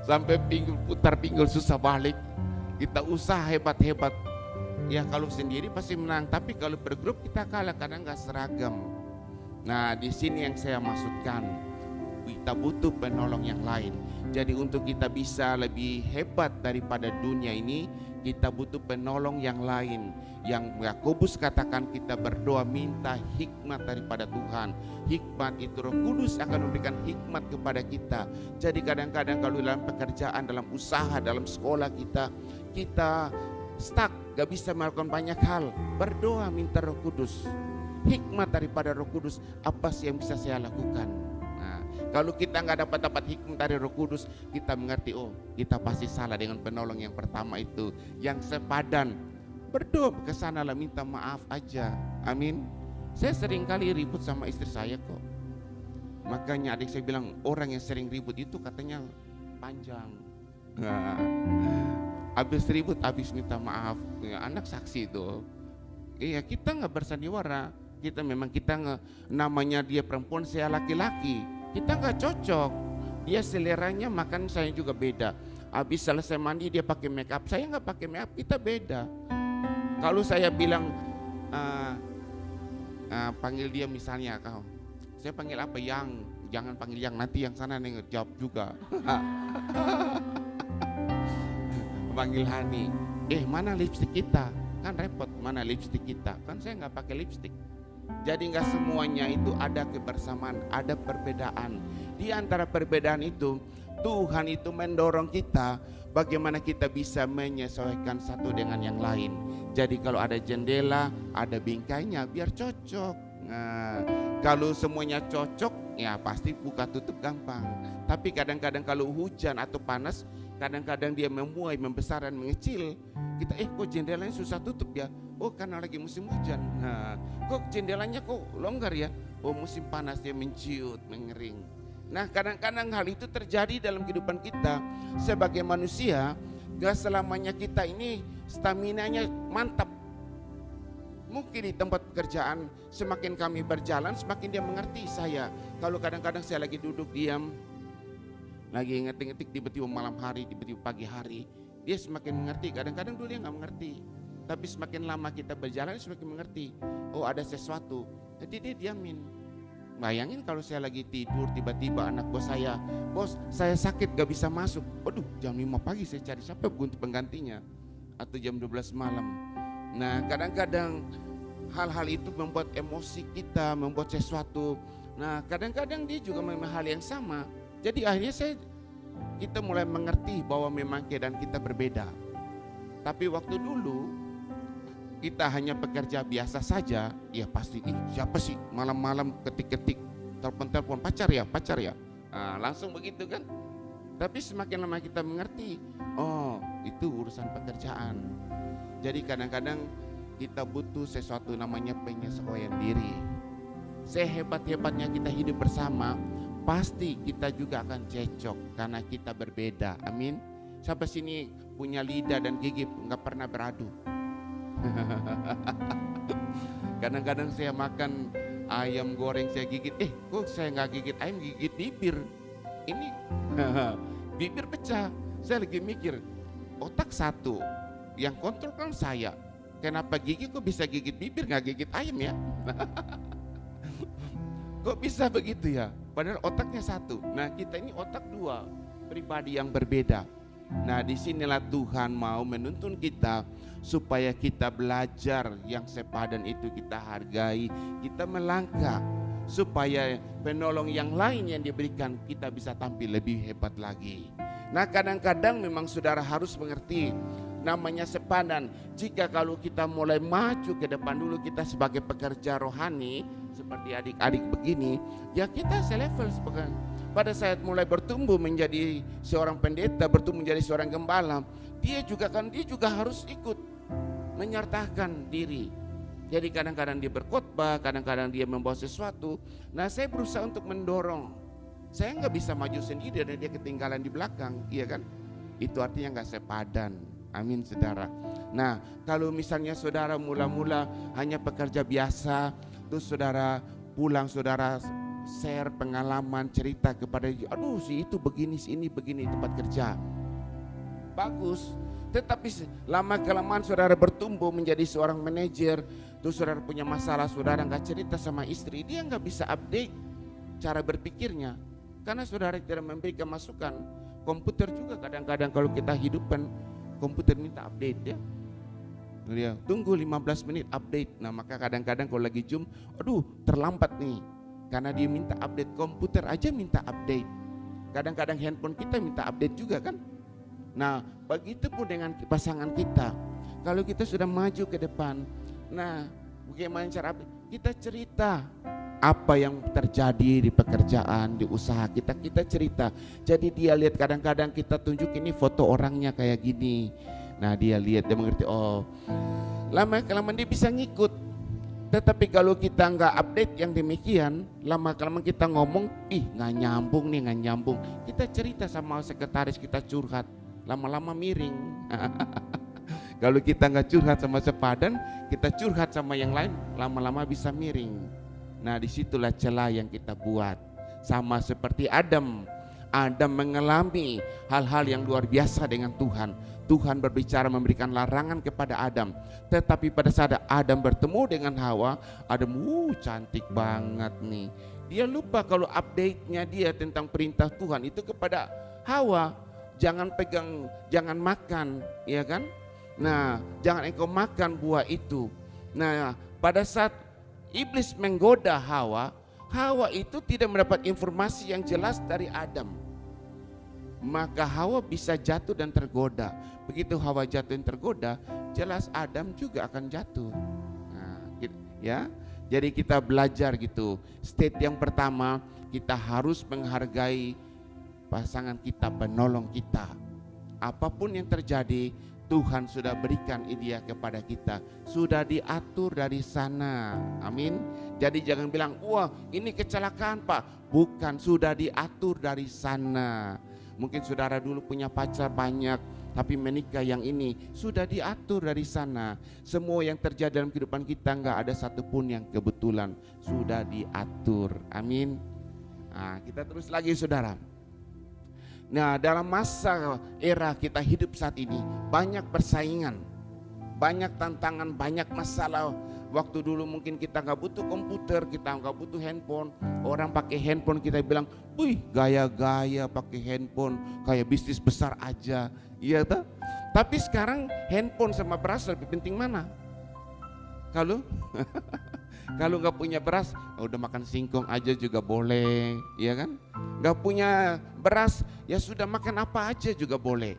sampai putar pinggul susah balik. Kita usaha hebat-hebat. Ya kalau sendiri pasti menang, tapi kalau bergrup kita kalah, kadang nggak seragam. Nah di sini yang saya maksudkan, kita butuh penolong yang lain. Jadi untuk kita bisa lebih hebat daripada dunia ini, kita butuh penolong yang lain. Yang Yakobus katakan, kita berdoa minta hikmat daripada Tuhan. Hikmat itu Roh Kudus akan memberikan hikmat kepada kita. Jadi kadang-kadang kalau dalam pekerjaan, dalam usaha, dalam sekolah kita stuck, gak bisa melakukan banyak hal. Berdoa minta Roh Kudus, hikmat daripada Roh Kudus. Apa sih yang bisa saya lakukan? Kalau kita nggak dapat hikmat dari Roh Kudus, kita mengerti, oh kita pasti salah dengan penolong yang pertama itu, yang sepadan. Berdoa ke sana lah, minta maaf aja. Amin. Saya sering kali ribut sama istri saya kok. Makanya adik saya bilang, orang yang sering ribut itu katanya panjang. Habis ribut, habis minta maaf. Ya, anak saksi itu. Iya, kita nggak bersandiwara. Kita namanya dia perempuan, saya laki-laki. Kita nggak cocok. Dia seleranya makan saya juga beda. Habis selesai mandi dia pakai make up, saya nggak pakai make up, kita beda. Kalau saya bilang panggil dia misalnya, saya panggil apa, yang jangan panggil yang, nanti yang sana nih jawab juga. Panggil Hani, mana lipstik kita? Kan repot, mana lipstik kita? Kan saya nggak pakai lipstik. Jadi nggak semuanya itu ada kebersamaan, ada perbedaan. Di antara perbedaan itu, Tuhan itu mendorong kita bagaimana kita bisa menyesuaikan satu dengan yang lain. Jadi kalau ada jendela, ada bingkainya, biar cocok. Nah, kalau semuanya cocok, ya pasti buka tutup gampang. Tapi kadang-kadang kalau hujan atau panas, kadang-kadang dia memuai, membesar dan mengecil. Kita kok jendelanya susah tutup ya? Oh karena lagi musim hujan. Nah, kok jendelanya kok longgar ya? Oh musim panas dia menciut, mengering. Nah kadang-kadang hal itu terjadi dalam kehidupan kita sebagai manusia. Gak selamanya kita ini staminanya mantap. Mungkin di tempat pekerjaan semakin kami berjalan, semakin dia mengerti saya. Kalau kadang-kadang saya lagi duduk diam, lagi ngetik-ngetik, tiba-tiba malam hari, tiba-tiba pagi hari, dia semakin mengerti. Kadang-kadang dulu dia gak mengerti, tapi semakin lama kita berjalan semakin mengerti. Oh ada sesuatu, jadi dia diamin. Bayangin kalau saya lagi tidur, tiba-tiba anak bos saya sakit gak bisa masuk. Waduh jam 5 pagi saya cari siapa untuk penggantinya, atau jam 12 malam. Nah kadang-kadang hal-hal itu membuat emosi kita, membuat sesuatu. Nah kadang-kadang dia juga memang hal yang sama. Jadi akhirnya kita mulai mengerti bahwa memang keadaan kita berbeda. Tapi waktu dulu kita hanya pekerja biasa saja, ya pasti siapa sih malam-malam ketik-ketik, telepon pacar ya, nah, langsung begitu kan. Tapi semakin lama kita mengerti, oh itu urusan pekerjaan. Jadi kadang-kadang kita butuh sesuatu namanya penyesuaian diri. Sehebat-hebatnya kita hidup bersama, pasti kita juga akan cecok karena kita berbeda. Amin. Sampai sini punya lidah dan gigi nggak pernah beradu. Kadang-kadang saya makan ayam goreng saya gigit, kok saya nggak gigit ayam, gigit bibir. Ini bibir pecah. Saya lagi mikir, otak satu, yang kontrol kan saya. Kenapa gigi kok bisa gigit bibir nggak gigit ayam ya? Kok bisa begitu ya? Padahal otaknya satu. Nah kita ini otak dua, pribadi yang berbeda. Nah disinilah Tuhan mau menuntun kita supaya kita belajar yang sepadan itu kita hargai, kita melangkah supaya penolong yang lain yang diberikan kita bisa tampil lebih hebat lagi. Nah kadang-kadang memang saudara harus mengerti namanya sepadan. Jika kalau kita mulai maju ke depan dulu, kita sebagai pekerja rohani seperti adik-adik begini, ya kita selevel sebagai pada saat mulai bertumbuh menjadi seorang pendeta, bertumbuh menjadi seorang gembala, dia juga harus ikut menyertakan diri. Jadi kadang-kadang dia berkhotbah, kadang-kadang dia membawa sesuatu. Nah saya berusaha untuk mendorong. Saya nggak bisa maju sendiri dan dia ketinggalan di belakang, iya kan? Itu artinya nggak sepadan. Amin saudara. Nah kalau misalnya saudara mula-mula hanya pekerja biasa, terus saudara pulang saudara share pengalaman, cerita kepada dia, aduh si itu begini, si ini begini tempat kerja. Bagus. Tetapi lama kelamaan saudara bertumbuh menjadi seorang manajer, terus saudara punya masalah, saudara nggak cerita sama istri, dia nggak bisa update cara berpikirnya karena saudara tidak memberikan masukan. Komputer juga kadang-kadang kalau kita hidupkan komputer minta update ya. Dia tunggu 15 menit update. Nah maka kadang-kadang kalau lagi Zoom, aduh terlambat nih karena dia minta update. Komputer aja minta update. Kadang-kadang handphone kita minta update juga kan. Nah begitu pun dengan pasangan kita. Kalau kita sudah maju ke depan, nah bagaimana cara kita cerita apa yang terjadi di pekerjaan, di usaha kita cerita. Jadi dia lihat, kadang-kadang kita tunjuk ini foto orangnya kayak gini. Nah dia lihat, dia mengerti, oh lama-kelamaan dia bisa ngikut. Tetapi kalau kita nggak update yang demikian, lama-kelamaan kita ngomong, nggak nyambung nih, nggak nyambung. Kita cerita sama sekretaris, kita curhat, lama-lama miring. Kalau kita nggak curhat sama sepadan, kita curhat sama yang lain, lama-lama bisa miring. Nah disitulah celah yang kita buat. Sama seperti Adam. Adam mengalami hal-hal yang luar biasa dengan Tuhan. Tuhan berbicara memberikan larangan kepada Adam. Tetapi pada saat Adam bertemu dengan Hawa, Adam cantik banget nih. Dia lupa kalau update-nya dia tentang perintah Tuhan itu kepada Hawa. Jangan pegang, jangan makan, ya kan? Nah jangan engkau makan buah itu. Nah pada saat iblis menggoda Hawa, Hawa itu tidak mendapat informasi yang jelas dari Adam. Maka Hawa bisa jatuh dan tergoda. Begitu Hawa jatuh dan tergoda, jelas Adam juga akan jatuh. Nah, ya. Jadi kita belajar gitu. State yang pertama, kita harus menghargai pasangan kita, penolong kita. Apapun yang terjadi, Tuhan sudah berikan dia kepada kita, sudah diatur dari sana. Amin. Jadi jangan bilang, wah ini kecelakaan Pak. Bukan, sudah diatur dari sana. Mungkin saudara dulu punya pacar banyak, tapi menikah yang ini sudah diatur dari sana. Semua yang terjadi dalam kehidupan kita nggak ada satupun yang kebetulan, sudah diatur. Amin. Nah, kita terus lagi saudara. Nah dalam masa era kita hidup saat ini, banyak persaingan, banyak tantangan, banyak masalah. Waktu dulu mungkin kita gak butuh komputer, kita gak butuh handphone. Orang pakai handphone kita bilang, wih gaya-gaya pakai handphone, kayak bisnis besar aja. Iya tak? Tapi sekarang handphone sama beras lebih penting mana? Kalau nggak punya beras, udah makan singkong aja juga boleh, ya kan? Nggak punya beras, ya sudah makan apa aja juga boleh.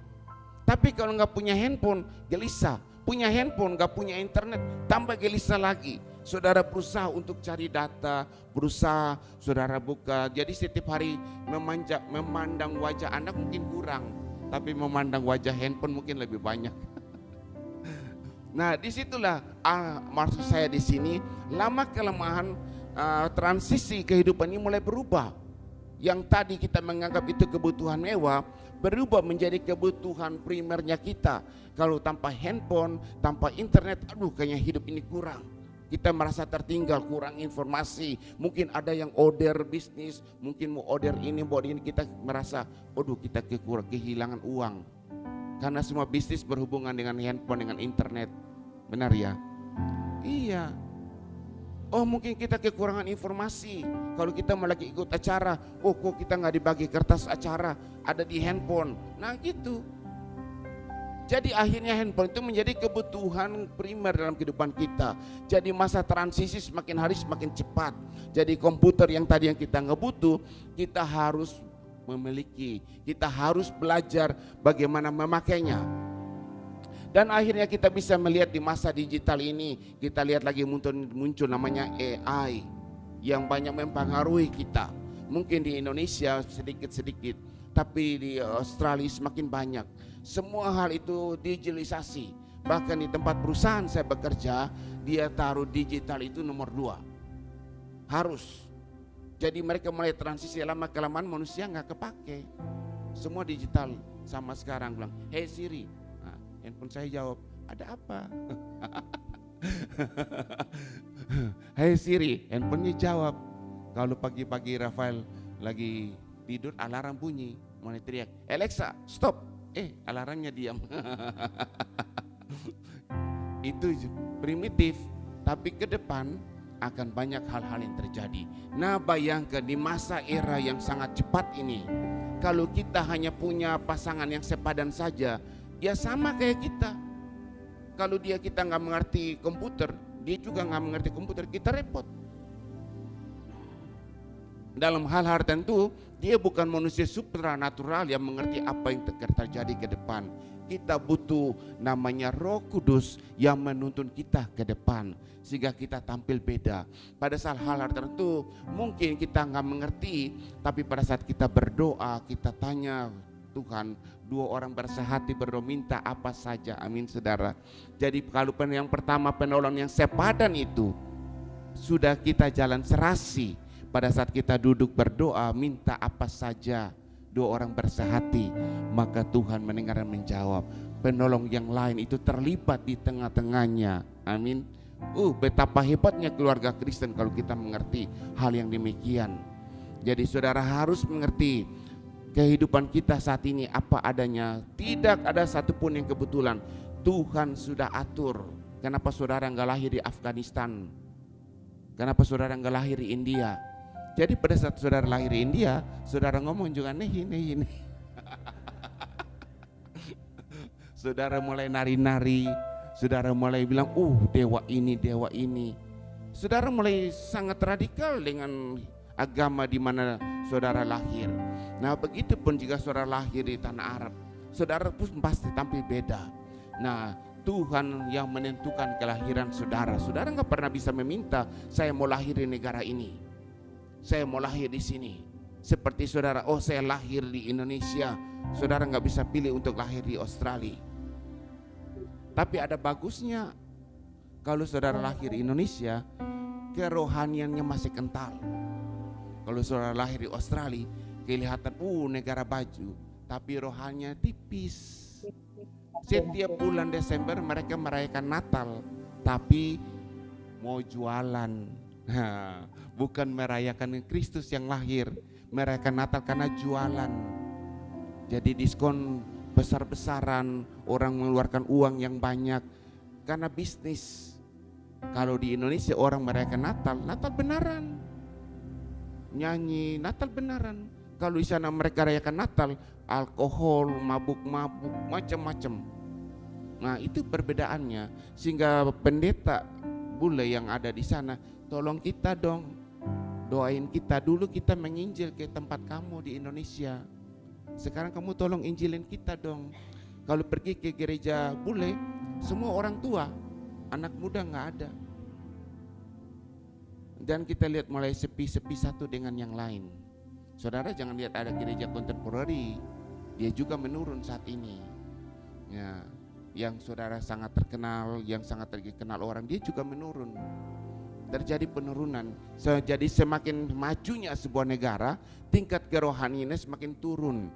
Tapi kalau nggak punya handphone, gelisah. Punya handphone, nggak punya internet, tambah gelisah lagi. Saudara berusaha untuk cari data, berusaha saudara buka. Jadi setiap hari memandang wajah anak mungkin kurang, tapi memandang wajah handphone mungkin lebih banyak. Nah, disitulah maksud saya di sini, lama kelemahan transisi kehidupan ini mulai berubah. Yang tadi kita menganggap itu kebutuhan mewah, berubah menjadi kebutuhan primernya kita. Kalau tanpa handphone, tanpa internet, aduh kayaknya hidup ini kurang. Kita merasa tertinggal, kurang informasi. Mungkin ada yang order bisnis, mungkin mau order ini, kita merasa, aduh kita kehilangan uang. Karena semua bisnis berhubungan dengan handphone, dengan internet. Benar ya? Iya. Oh mungkin kita kekurangan informasi. Kalau kita mau lagi ikut acara, oh kok kita nggak dibagi kertas acara, ada di handphone. Nah gitu. Jadi akhirnya handphone itu menjadi kebutuhan primer dalam kehidupan kita. Jadi masa transisi semakin hari semakin cepat. Jadi komputer yang tadi yang kita nggak butuh, kita harus memiliki, kita harus belajar bagaimana memakainya. Dan akhirnya kita bisa melihat di masa digital ini, kita lihat lagi muncul namanya AI yang banyak mempengaruhi kita. Mungkin di Indonesia sedikit-sedikit, tapi di Australia semakin banyak. Semua hal itu digitalisasi. Bahkan di tempat perusahaan saya bekerja, dia taruh digital itu nomor 2. Harus. Jadi mereka mulai transisi, lama kelamaan manusia nggak kepake. Semua digital. Sama sekarang bilang, hey Siri. Nah, handphone saya jawab, ada apa? Hey Siri, handphonenya jawab. Kalau pagi-pagi Rafael lagi tidur, alarm bunyi, mau teriak, Alexa stop. Alarmnya diam. Itu primitif, tapi ke depan akan banyak hal-hal yang terjadi. Nah bayangkan di masa era yang sangat cepat ini, kalau kita hanya punya pasangan yang sepadan saja, ya sama kayak kita. Kalau kita nggak mengerti komputer, dia juga nggak mengerti komputer, kita repot. Dalam hal-hal tertentu, dia bukan manusia supranatural yang mengerti apa yang terjadi ke depan. Kita butuh namanya Roh Kudus yang menuntun kita ke depan sehingga kita tampil beda. Pada saat hal-hal tertentu mungkin kita nggak mengerti, tapi pada saat kita berdoa, kita tanya Tuhan, 2 orang bersehati berdoa minta apa saja, amin saudara. Jadi kalau yang pertama penolong yang sepadan itu sudah kita jalan serasi. Pada saat kita duduk berdoa minta apa saja, 2 orang bersehati, maka Tuhan mendengar dan menjawab. Penolong yang lain itu terlibat di tengah-tengahnya, amin. Betapa hebatnya keluarga Kristen kalau kita mengerti hal yang demikian. Jadi saudara harus mengerti kehidupan kita saat ini apa adanya. Tidak ada satupun yang kebetulan. Tuhan sudah atur. Kenapa saudara enggak lahir di Afghanistan? Kenapa saudara enggak lahir di India? Jadi pada saat saudara lahir di India, saudara ngomong juga nih. Saudara mulai nari-nari, saudara mulai bilang, dewa ini. Saudara mulai sangat radikal dengan agama di mana saudara lahir. Nah, begitu pun jika saudara lahir di tanah Arab, saudara pun pasti tampil beda. Nah, Tuhan yang menentukan kelahiran saudara. Saudara nggak pernah bisa meminta, saya mau lahir di negara ini. Saya mau lahir di sini. Seperti saudara, saya lahir di Indonesia. Saudara nggak bisa pilih untuk lahir di Australia. Tapi ada bagusnya kalau saudara lahir di Indonesia, kerohaniannya masih kental. Kalau saudara lahir di Australia, kelihatan negara baju, tapi rohaninya tipis. Setiap bulan Desember mereka merayakan Natal, tapi mau jualan. Bukan merayakan Kristus yang lahir, merayakan Natal karena jualan. Jadi diskon besar-besaran, orang mengeluarkan uang yang banyak karena bisnis. Kalau di Indonesia orang merayakan Natal beneran, nyanyi Natal beneran. Kalau di sana mereka rayakan Natal, alkohol, mabuk-mabuk, macam-macam. Nah itu perbedaannya, sehingga pendeta bule yang ada di sana, tolong kita dong, doain kita. Dulu kita menginjil ke tempat kamu di Indonesia, sekarang kamu tolong injilin kita dong. Kalau pergi ke gereja bule, semua orang tua, anak muda nggak ada. Dan kita lihat mulai sepi-sepi satu dengan yang lain. Saudara jangan lihat ada gereja kontemporari, dia juga menurun saat ini. Ya, yang saudara sangat terkenal, yang sangat terkenal orang, dia juga menurun. Terjadi penurunan. Jadi semakin majunya sebuah negara, tingkat kerohaniannya semakin turun.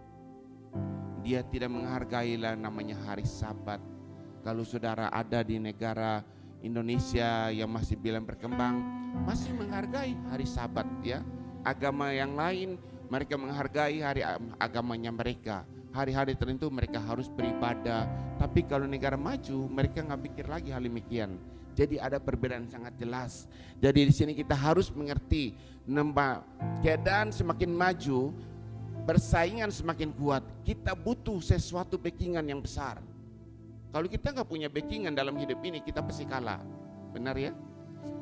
Dia tidak menghargai lah namanya hari Sabat. Kalau saudara ada di negara Indonesia yang masih bilang berkembang, masih menghargai hari Sabat ya. Agama yang lain mereka menghargai hari agamanya mereka. Hari-hari tertentu mereka harus beribadah. Tapi kalau negara maju mereka nggak pikir lagi hal demikian. Jadi ada perbedaan sangat jelas. Jadi di sini kita harus mengerti, keadaan semakin maju, persaingan semakin kuat. Kita butuh sesuatu backingan yang besar. Kalau kita nggak punya backingan dalam hidup ini, kita pasti kalah. Benar ya?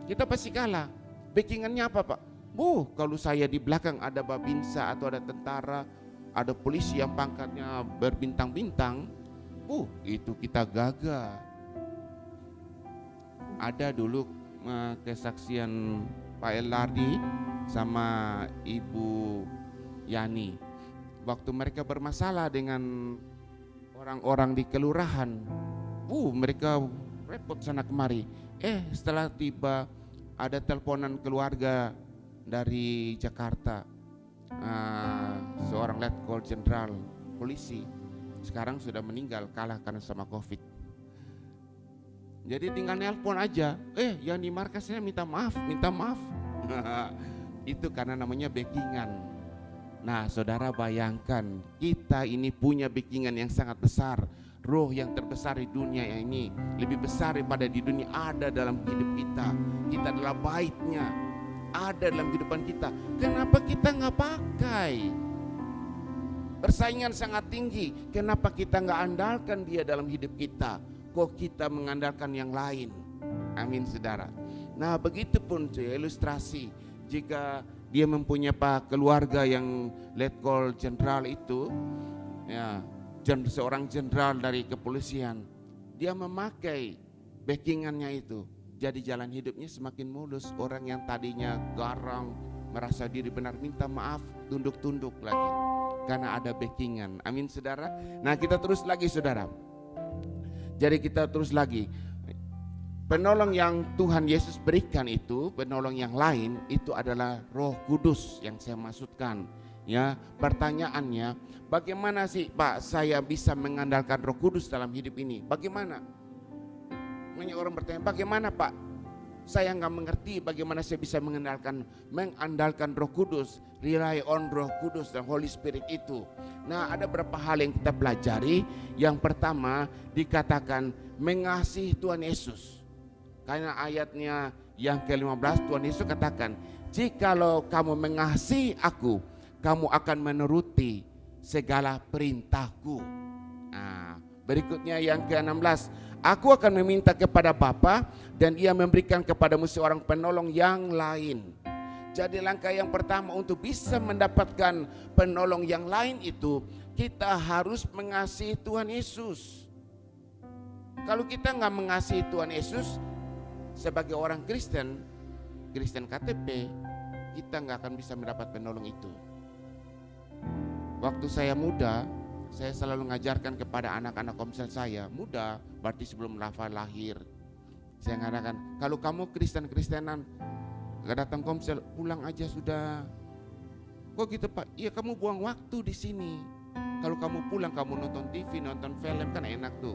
Kita pasti kalah. Backingannya apa Pak? Kalau saya di belakang ada babinsa atau ada tentara, ada polisi yang pangkatnya berbintang-bintang, itu kita gagah. Ada dulu kesaksian Pak Elardi sama Ibu Yani. Waktu mereka bermasalah dengan orang-orang di kelurahan, mereka repot sana kemari. Setelah tiba ada teleponan keluarga dari Jakarta, seorang Letkol Jenderal polisi, sekarang sudah meninggal, kalah karena sama COVID. Jadi tinggal nelpon aja, yang di markasnya minta maaf. Itu karena namanya backingan. Nah saudara bayangkan, kita ini punya backingan yang sangat besar. Roh yang terbesar di dunia ini, lebih besar daripada di dunia, ada dalam hidup kita. Kita adalah baitnya, ada dalam kehidupan kita. Kenapa kita nggak pakai? Persaingan sangat tinggi, kenapa kita nggak andalkan dia dalam hidup kita? Kok kita mengandalkan yang lain? Amin saudara. Nah begitupun ilustrasi, jika dia mempunyai keluarga yang Letkol Jenderal itu, ya, seorang jenderal dari kepolisian, dia memakai backingannya itu, jadi jalan hidupnya semakin mulus. Orang yang tadinya garang, merasa diri benar, minta maaf, tunduk-tunduk lagi karena ada backingan. Amin saudara. Nah kita terus lagi saudara. Jadi kita terus lagi, penolong yang Tuhan Yesus berikan itu, penolong yang lain itu adalah Roh Kudus yang saya maksudkan. Ya, pertanyaannya, bagaimana sih Pak saya bisa mengandalkan Roh Kudus dalam hidup ini? Bagaimana? Banyak orang bertanya, bagaimana Pak? Saya nggak mengerti bagaimana saya bisa mengandalkan Roh Kudus, rely on Roh Kudus dan Holy Spirit itu. Nah, ada beberapa hal yang kita pelajari. Yang pertama dikatakan mengasihi Tuhan Yesus. Karena ayatnya yang ke-15 Tuhan Yesus katakan, jikalau kamu mengasihi aku, kamu akan menuruti segala perintahku. Nah, berikutnya yang ke-16, aku akan meminta kepada Bapa dan ia memberikan kepadamu seorang penolong yang lain. Jadi langkah yang pertama untuk bisa mendapatkan penolong yang lain itu, kita harus mengasihi Tuhan Yesus. Kalau kita nggak mengasihi Tuhan Yesus sebagai orang Kristen KTP, kita nggak akan bisa mendapat penolong itu. Waktu saya muda, saya selalu mengajarkan kepada anak-anak komsel saya, muda berarti sebelum Rafa lahir. Saya mengatakan, kalau kamu Kristen-Kristenan gak datang komsel, pulang aja sudah. Kok gitu Pak? Iya kamu buang waktu di sini. Kalau kamu pulang, kamu nonton TV, nonton film kan enak tuh.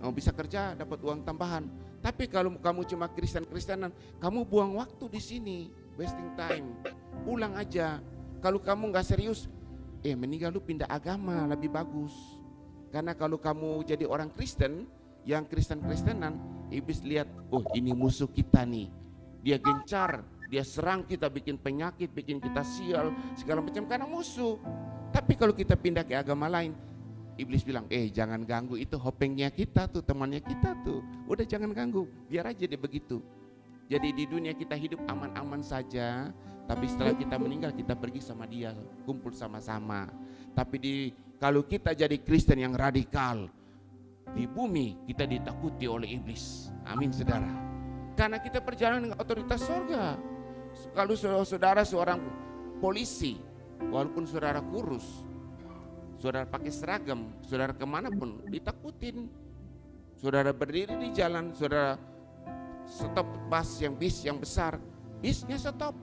Kamu bisa kerja, dapat uang tambahan. Tapi kalau kamu cuma Kristen-Kristenan, kamu buang waktu di sini, wasting time. Pulang aja. Kalau kamu nggak serius, mendingan lu pindah agama, lebih bagus. Karena kalau kamu jadi orang Kristen, yang Kristen-Kristenan, iblis lihat, ini musuh kita nih. Dia gencar, dia serang kita, bikin penyakit, bikin kita sial, segala macam karena musuh. Tapi kalau kita pindah ke agama lain, iblis bilang, jangan ganggu, itu hopengnya kita tuh, temannya kita tuh. Udah jangan ganggu, biar aja dia begitu. Jadi di dunia kita hidup aman-aman saja, tapi setelah kita meninggal kita pergi sama dia, kumpul sama-sama. Tapi kalau kita jadi Kristen yang radikal, di bumi kita ditakuti oleh iblis. Amin saudara. Karena kita berjalan dengan otoritas surga. Kalau saudara seorang polisi, walaupun saudara kurus, saudara pakai seragam, saudara kemanapun ditakutin. Saudara berdiri di jalan, saudara stop bis yang besar, bisnya stop.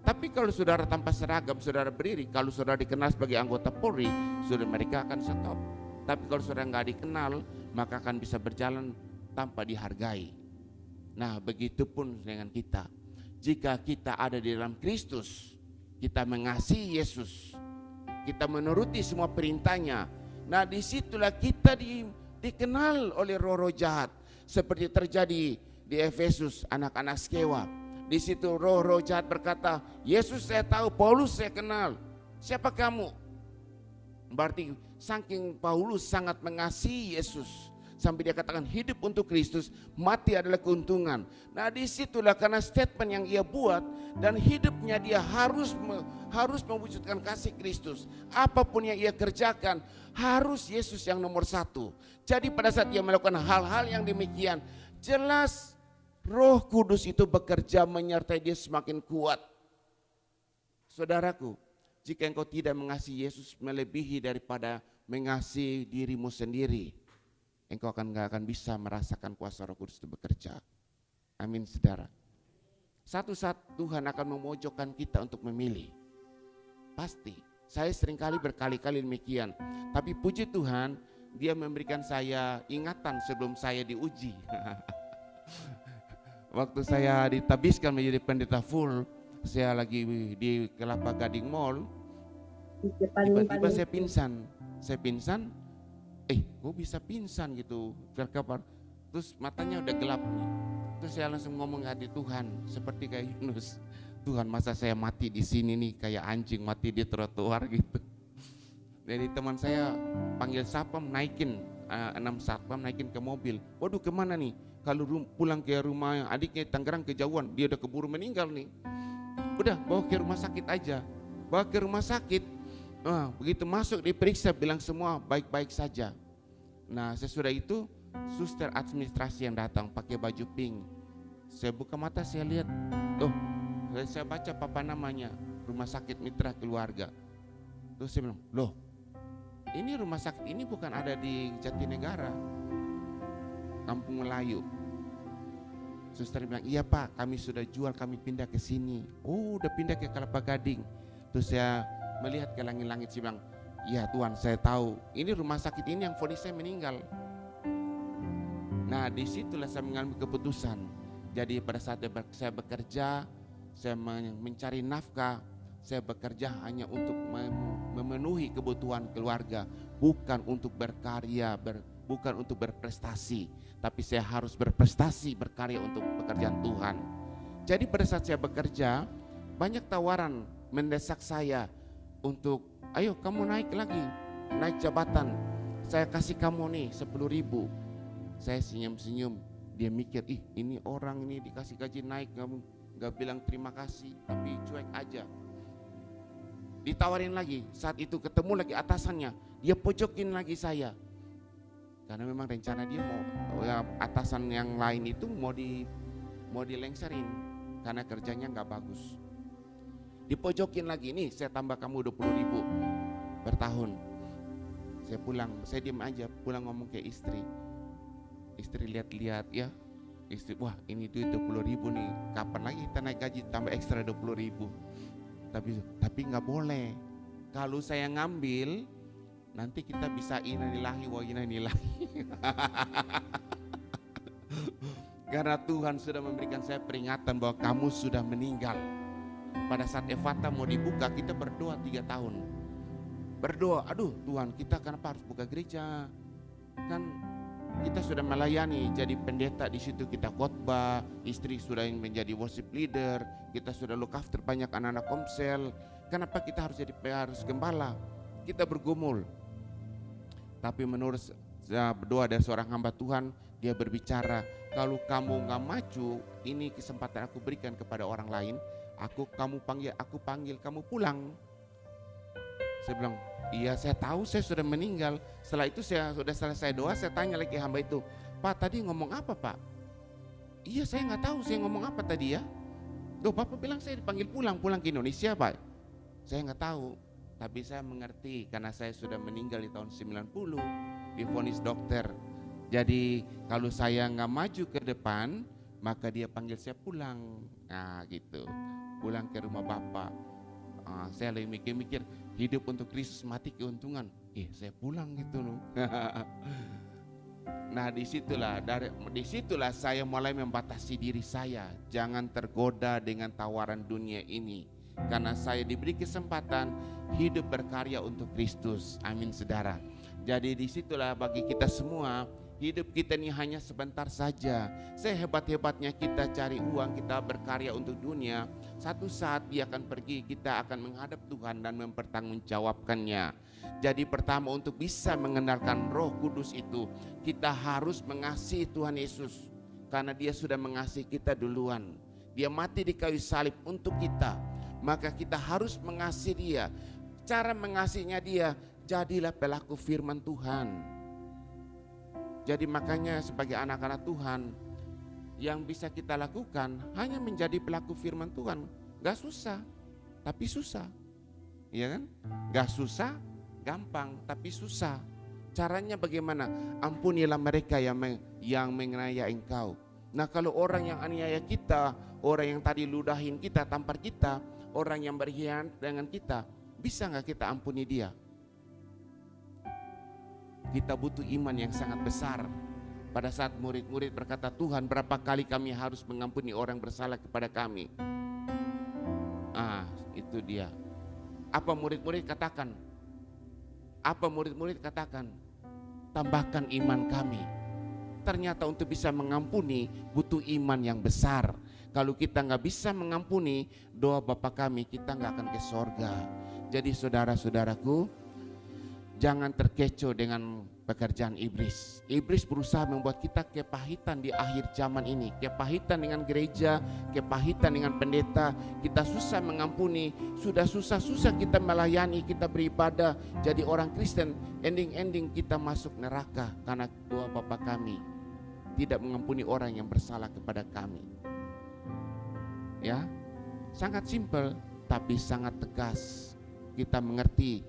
Tapi kalau saudara tanpa seragam, saudara berdiri, kalau saudara dikenal sebagai anggota Polri, saudara mereka akan stop. Tapi kalau saudara nggak dikenal, maka akan bisa berjalan tanpa dihargai. Nah, begitupun dengan kita. Jika kita ada di dalam Kristus, kita mengasihi Yesus, kita menuruti semua perintahnya. Nah, disitulah kita dikenal oleh roh-roh jahat, seperti terjadi di Efesus, anak-anak Skewa. Di situ roh-roh jahat berkata, Yesus saya tahu, Paulus saya kenal. Siapa kamu? Berarti saking Paulus sangat mengasihi Yesus, sampai dia katakan hidup untuk Kristus, mati adalah keuntungan. Nah, disitulah karena statement yang ia buat dan hidupnya dia harus mewujudkan kasih Kristus. Apapun yang ia kerjakan harus Yesus yang nomor satu. Jadi pada saat ia melakukan hal-hal yang demikian, jelas Roh Kudus itu bekerja menyertai dia semakin kuat. Saudaraku, jika engkau tidak mengasihi Yesus melebihi daripada mengasihi dirimu sendiri, engkau gak akan bisa merasakan kuasa Roh Kudus itu bekerja. Amin, saudara. Satu saat Tuhan akan memojokkan kita untuk memilih. Pasti. Saya seringkali berkali-kali demikian. Tapi puji Tuhan, Dia memberikan saya ingatan sebelum saya diuji. Waktu saya ditabiskan menjadi pendeta full, saya lagi di Kelapa Gading Mall, tiba-tiba saya pingsan. Kok bisa pingsan gitu, terkapar. Terus matanya udah gelap nih. Terus saya langsung ngomong ke hati, Tuhan, seperti kayak Yunus, Tuhan masa saya mati di sini nih kayak anjing mati di trotoar gitu. Jadi teman saya panggil satpam naikin, 6 satpam naikin ke mobil. Waduh, kemana nih? Kalau pulang ke rumah adiknya Tangerang kejauhan, dia udah keburu meninggal nih. Udah bawa ke rumah sakit aja. Bawa ke rumah sakit. Begitu masuk diperiksa bilang semua baik-baik saja. Nah, sesudah itu suster administrasi yang datang pakai baju pink. Saya buka mata, saya lihat, saya baca papa namanya, Rumah Sakit Mitra Keluarga. Terus saya bilang, loh, ini rumah sakit ini bukan ada di Jatinegara, Kampung Melayu. Suster bilang, iya Pak, kami sudah jual, kami pindah ke sini. Oh, udah pindah ke Kelapa Gading. Terus saya melihat ke langit-langit, saya bilang, iya Tuhan, saya tahu ini rumah sakit ini yang vonis saya meninggal. Nah, disitulah saya mengambil keputusan. Jadi pada saat saya bekerja, saya mencari nafkah, saya bekerja hanya untuk memenuhi kebutuhan keluarga, bukan untuk berkarya, bukan untuk berprestasi, tapi saya harus berprestasi, berkarya untuk pekerjaan Tuhan. Jadi pada saat saya bekerja, banyak tawaran mendesak saya untuk, ayo kamu naik lagi, naik jabatan, saya kasih kamu nih 10.000. Saya senyum-senyum, dia mikir, ini orang ini dikasih gaji naik, gak bilang terima kasih, tapi cuek aja. Ditawarin lagi, saat itu ketemu lagi atasannya, dia pojokin lagi saya. Karena memang rencana dia mau atasan yang lain itu mau dilengserin karena kerjanya nggak bagus. Dipojokin lagi, nih saya tambah kamu 20.000 per tahun. Saya pulang, saya diam aja, pulang ngomong ke istri. Istri lihat-lihat ya, istri, wah ini duit 20.000 nih, kapan lagi kita naik gaji tambah ekstra 20.000. Tapi nggak boleh. Kalau saya ngambil, nanti kita bisa innalillahi wa inna ilaihi. Karena Tuhan sudah memberikan saya peringatan bahwa kamu sudah meninggal. Pada saat Efata mau dibuka, kita berdoa 3 tahun. Berdoa, aduh Tuhan, kita kenapa harus buka gereja? Kan kita sudah melayani, jadi pendeta di situ, kita khotbah, istri sudah yang menjadi worship leader, kita sudah look after banyak anak-anak komsel. Kenapa kita harus gembala? Kita bergumul. Tapi menurut doa dari seorang hamba Tuhan, dia berbicara, kalau kamu gak maju, ini kesempatan aku berikan kepada orang lain. Aku panggil kamu pulang. Saya bilang, iya saya tahu saya sudah meninggal. Setelah itu saya sudah selesai doa, saya tanya lagi hamba itu, Pak tadi ngomong apa Pak? Iya saya gak tahu saya ngomong apa tadi ya. Loh Bapak bilang saya dipanggil pulang ke Indonesia Pak. Saya gak tahu, tapi saya mengerti karena saya sudah meninggal di tahun 90, divonis dokter. Jadi kalau saya nggak maju ke depan, maka dia panggil saya pulang. Nah gitu, pulang ke rumah Bapak. Saya lagi mikir-mikir, hidup untuk Kristus, mati keuntungan. Saya pulang gitu loh. Nah disitulah saya mulai membatasi diri saya. Jangan tergoda dengan tawaran dunia ini. Karena saya diberi kesempatan hidup berkarya untuk Kristus. Amin saudara. Jadi disitulah bagi kita semua, hidup kita ini hanya sebentar saja. Sehebat-hebatnya kita cari uang, kita berkarya untuk dunia, satu saat dia akan pergi, kita akan menghadap Tuhan dan mempertanggungjawabkannya. Jadi pertama, untuk bisa mengenalkan Roh Kudus itu, kita harus mengasihi Tuhan Yesus. Karena dia sudah mengasihi kita duluan. Dia mati di kayu salib untuk kita. Maka kita harus mengasihi dia. Cara mengasihinya dia, jadilah pelaku firman Tuhan. Jadi makanya sebagai anak-anak Tuhan, yang bisa kita lakukan hanya menjadi pelaku firman Tuhan. Gak susah, tapi susah. Iya kan? Gak susah, gampang, tapi susah. Caranya bagaimana? Ampunilah mereka yang menganiaya engkau. Nah kalau orang yang aniaya kita, orang yang tadi ludahin kita, tampar kita, orang yang berkhianat dengan kita, bisa gak kita ampuni dia? Kita butuh iman yang sangat besar. Pada saat murid-murid berkata, Tuhan, berapa kali kami harus mengampuni orang bersalah kepada kami? Itu dia. Apa murid-murid katakan? Tambahkan iman kami. Ternyata untuk bisa mengampuni butuh iman yang besar. Kalau kita gak bisa mengampuni, doa Bapa kami, kita gak akan ke sorga. Jadi saudara-saudaraku, jangan terkecoh dengan pekerjaan iblis. Iblis berusaha membuat kita kepahitan di akhir zaman ini. Kepahitan dengan gereja, kepahitan dengan pendeta. Kita susah mengampuni, sudah susah-susah kita melayani, kita beribadah, jadi orang Kristen. Ending-ending kita masuk neraka karena doa Bapa kami tidak mengampuni orang yang bersalah kepada kami. Ya, sangat simpel tapi sangat tegas. Kita mengerti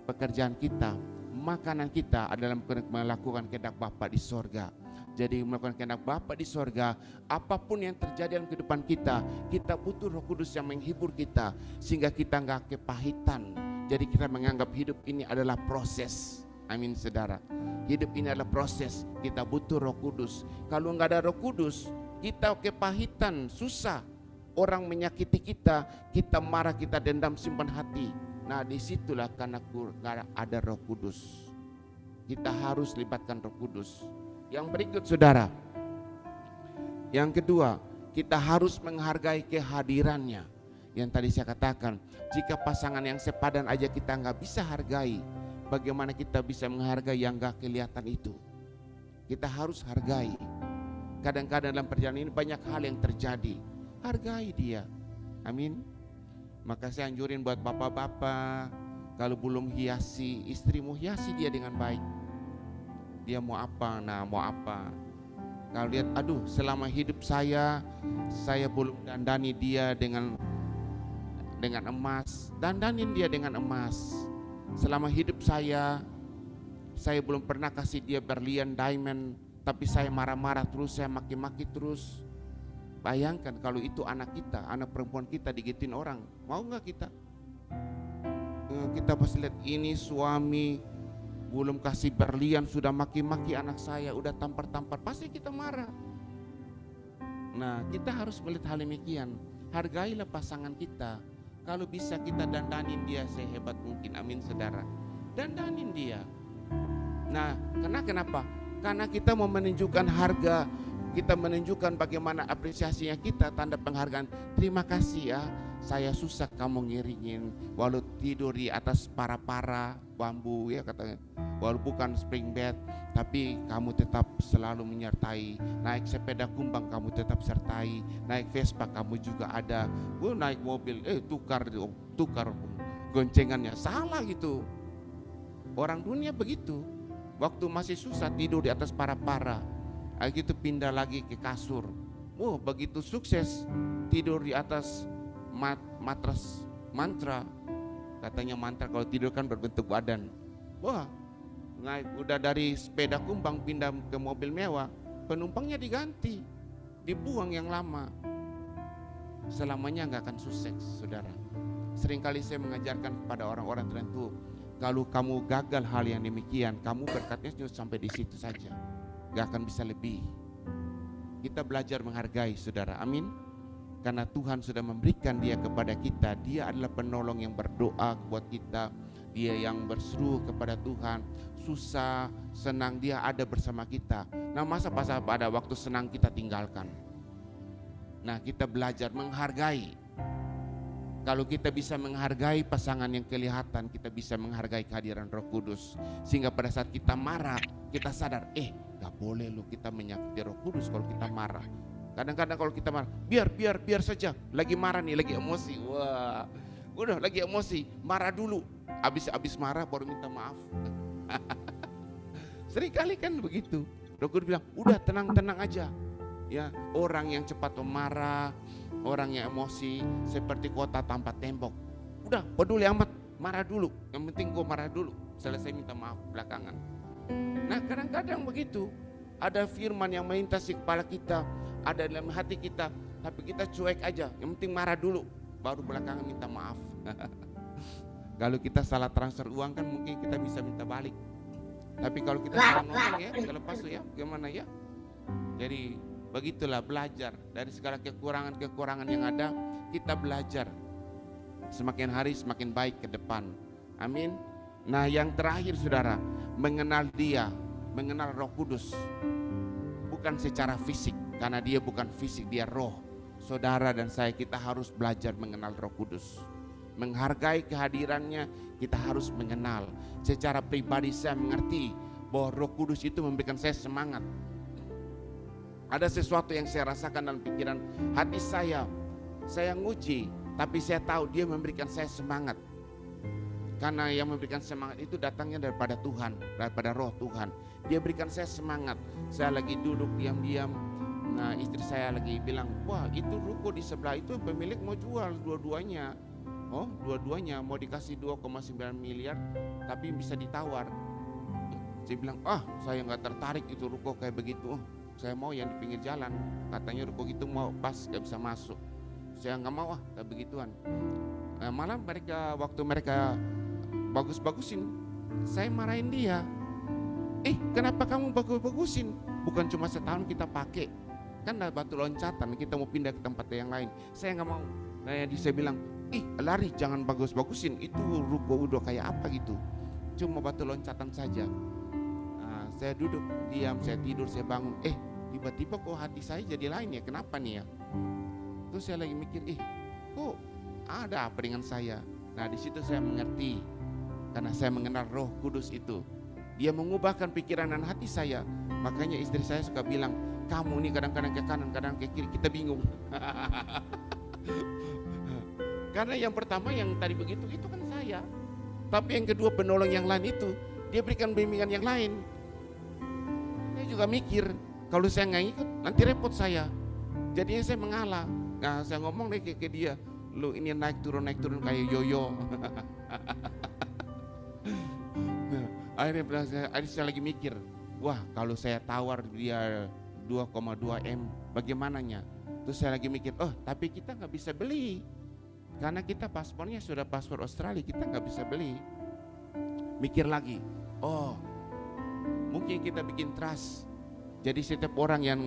pekerjaan kita, makanan kita adalah melakukan kehendak Bapa di sorga. Jadi melakukan kehendak Bapa di sorga, apapun yang terjadi dalam kehidupan kita, kita butuh Roh Kudus yang menghibur kita sehingga kita enggak kepahitan. Jadi kita menganggap hidup ini adalah proses. Amin saudara. Hidup ini adalah proses. Kita butuh Roh Kudus. Kalau enggak ada Roh Kudus, kita kepahitan, susah. Orang menyakiti kita, kita marah, kita dendam, simpan hati. Nah disitulah karena ada Roh Kudus. Kita harus libatkan Roh Kudus. Yang berikut saudara, yang kedua, kita harus menghargai kehadirannya. Yang tadi saya katakan, jika pasangan yang sepadan aja kita nggak bisa hargai, bagaimana kita bisa menghargai yang nggak kelihatan itu? Kita harus hargai. Kadang-kadang dalam perjalanan ini banyak hal yang terjadi. Hargai dia. Amin. Maka saya anjurin buat bapak-bapak, kalau belum hiasi istrimu, hiasi dia dengan baik. Dia mau apa? Nah mau apa? Kalau lihat, aduh selama hidup saya belum dandani dia dengan emas, dandanin dia dengan emas. Selama hidup saya belum pernah kasih dia berlian, diamond, tapi saya marah-marah terus, saya maki-maki terus. Bayangkan kalau itu anak kita, anak perempuan kita digituin orang, mau gak kita? Kita pasti lihat, ini suami belum kasih berlian sudah maki-maki anak saya, udah tampar-tampar, pasti kita marah. Nah kita harus melihat hal demikian. Hargailah pasangan kita. Kalau bisa kita dandanin dia sehebat mungkin, amin saudara. Dandanin dia. Nah kenapa? Karena kita mau menunjukkan harga, kita menunjukkan bagaimana apresiasinya kita, tanda penghargaan. Terima kasih ya, saya susah kamu ngiringin, walau tidur di atas para-para bambu ya katanya, walau bukan spring bed, tapi kamu tetap selalu menyertai. Naik sepeda kumbang kamu tetap sertai, naik Vespa kamu juga ada. Naik mobil, tukar goncengannya, salah gitu. Orang dunia begitu, waktu masih susah tidur di atas para-para, gitu pindah lagi ke kasur. Begitu sukses tidur di atas matras mantra. Katanya mantra kalau tidur kan berbentuk badan. naik udah dari sepeda kumbang pindah ke mobil mewah, penumpangnya diganti, dibuang yang lama. Selamanya nggak akan sukses, saudara. Seringkali saya mengajarkan kepada orang-orang tertentu, kalau kamu gagal hal yang demikian, kamu berkatnya cuma sampai di situ saja, nggak akan bisa lebih. Kita belajar menghargai, saudara, amin. Karena Tuhan sudah memberikan dia kepada kita. Dia adalah penolong yang berdoa buat kita. Dia yang berseru kepada Tuhan, susah, senang, dia ada bersama kita. Nah, masa pada waktu senang kita tinggalkan? Nah, kita belajar menghargai. Kalau kita bisa menghargai pasangan yang kelihatan, kita bisa menghargai kehadiran Roh Kudus. Sehingga pada saat kita marah, kita sadar, gak boleh loh kita menyakiti Roh Kudus kalau kita marah. Kadang-kadang kalau kita marah, biar saja. Lagi marah nih, lagi emosi. Wah, udah lagi emosi, marah dulu. Abis marah baru minta maaf. Seringkali kan begitu. Roh Kudus bilang, udah tenang aja. Ya, orang yang cepat marah, orang yang emosi seperti kota tanpa tembok. Udah, peduli amat, marah dulu. Yang penting gue marah dulu, selesai minta maaf belakangan. Nah, kadang-kadang begitu. Ada firman yang melintasi kepala kita, ada dalam hati kita, tapi kita cuek aja. Yang penting marah dulu, baru belakangan minta maaf. Kalau kita salah transfer uang kan mungkin kita bisa minta balik. Tapi kalau kita salah ngomong ya, terlepas ya, gimana ya? Jadi begitulah belajar dari segala kekurangan-kekurangan yang ada, kita belajar. Semakin hari semakin baik ke depan. Amin. Nah, yang terakhir saudara, mengenal dia, mengenal Roh Kudus. Bukan secara fisik, karena dia bukan fisik, dia roh. Saudara dan saya, kita harus belajar mengenal Roh Kudus. Menghargai kehadirannya, kita harus mengenal. Secara pribadi saya mengerti bahwa Roh Kudus itu memberikan saya semangat. Ada sesuatu yang saya rasakan dalam pikiran hati saya nguji, tapi saya tahu dia memberikan saya semangat. Karena yang memberikan semangat itu datangnya daripada Tuhan, daripada Roh Tuhan. Dia berikan saya semangat. Saya lagi duduk diam-diam. Nah, istri saya lagi bilang, wah itu ruko di sebelah itu pemilik mau jual dua-duanya. Oh, dua-duanya mau dikasih 2,9 miliar, tapi bisa ditawar. Saya bilang, saya nggak tertarik itu ruko kayak begitu. Saya mau yang di pinggir jalan. Katanya ruko gitu mau pas, gak bisa masuk. Saya nggak mau kayak begituan. Malah waktu mereka bagus-bagusin, saya marahin dia. Kenapa kamu bagus-bagusin? Bukan cuma setahun kita pakai, kan ada batu loncatan, kita mau pindah ke tempat yang lain. Saya nggak mau. Nah, saya bilang, lari, jangan bagus-bagusin, itu ruko udah kayak apa gitu, cuma batu loncatan saja. Nah, saya duduk diam, saya tidur, saya bangun, tiba-tiba kok hati saya jadi lain ya, kenapa nih ya? Terus saya lagi mikir, kok ada apa dengan saya? Nah, di situ saya mengerti, karena saya mengenal Roh Kudus itu. Dia mengubahkan pikiran dan hati saya. Makanya istri saya suka bilang, kamu nih kadang-kadang ke kanan, kadang ke kiri, kita bingung. Karena yang pertama yang tadi begitu, itu kan saya. Tapi yang kedua penolong yang lain itu, dia berikan bimbingan yang lain. Saya juga mikir, kalau saya nggak ikut, nanti repot saya. Jadinya saya mengalah. Nah, saya ngomong deh ke dia, lu ini naik turun kayak yoyo. Akhirnya saya lagi mikir, wah kalau saya tawar dia 2,2 M bagaimananya. Terus saya lagi mikir, tapi kita nggak bisa beli, karena kita paspornya sudah paspor Australia, kita nggak bisa beli. Mikir lagi, mungkin kita bikin trust. Jadi setiap orang yang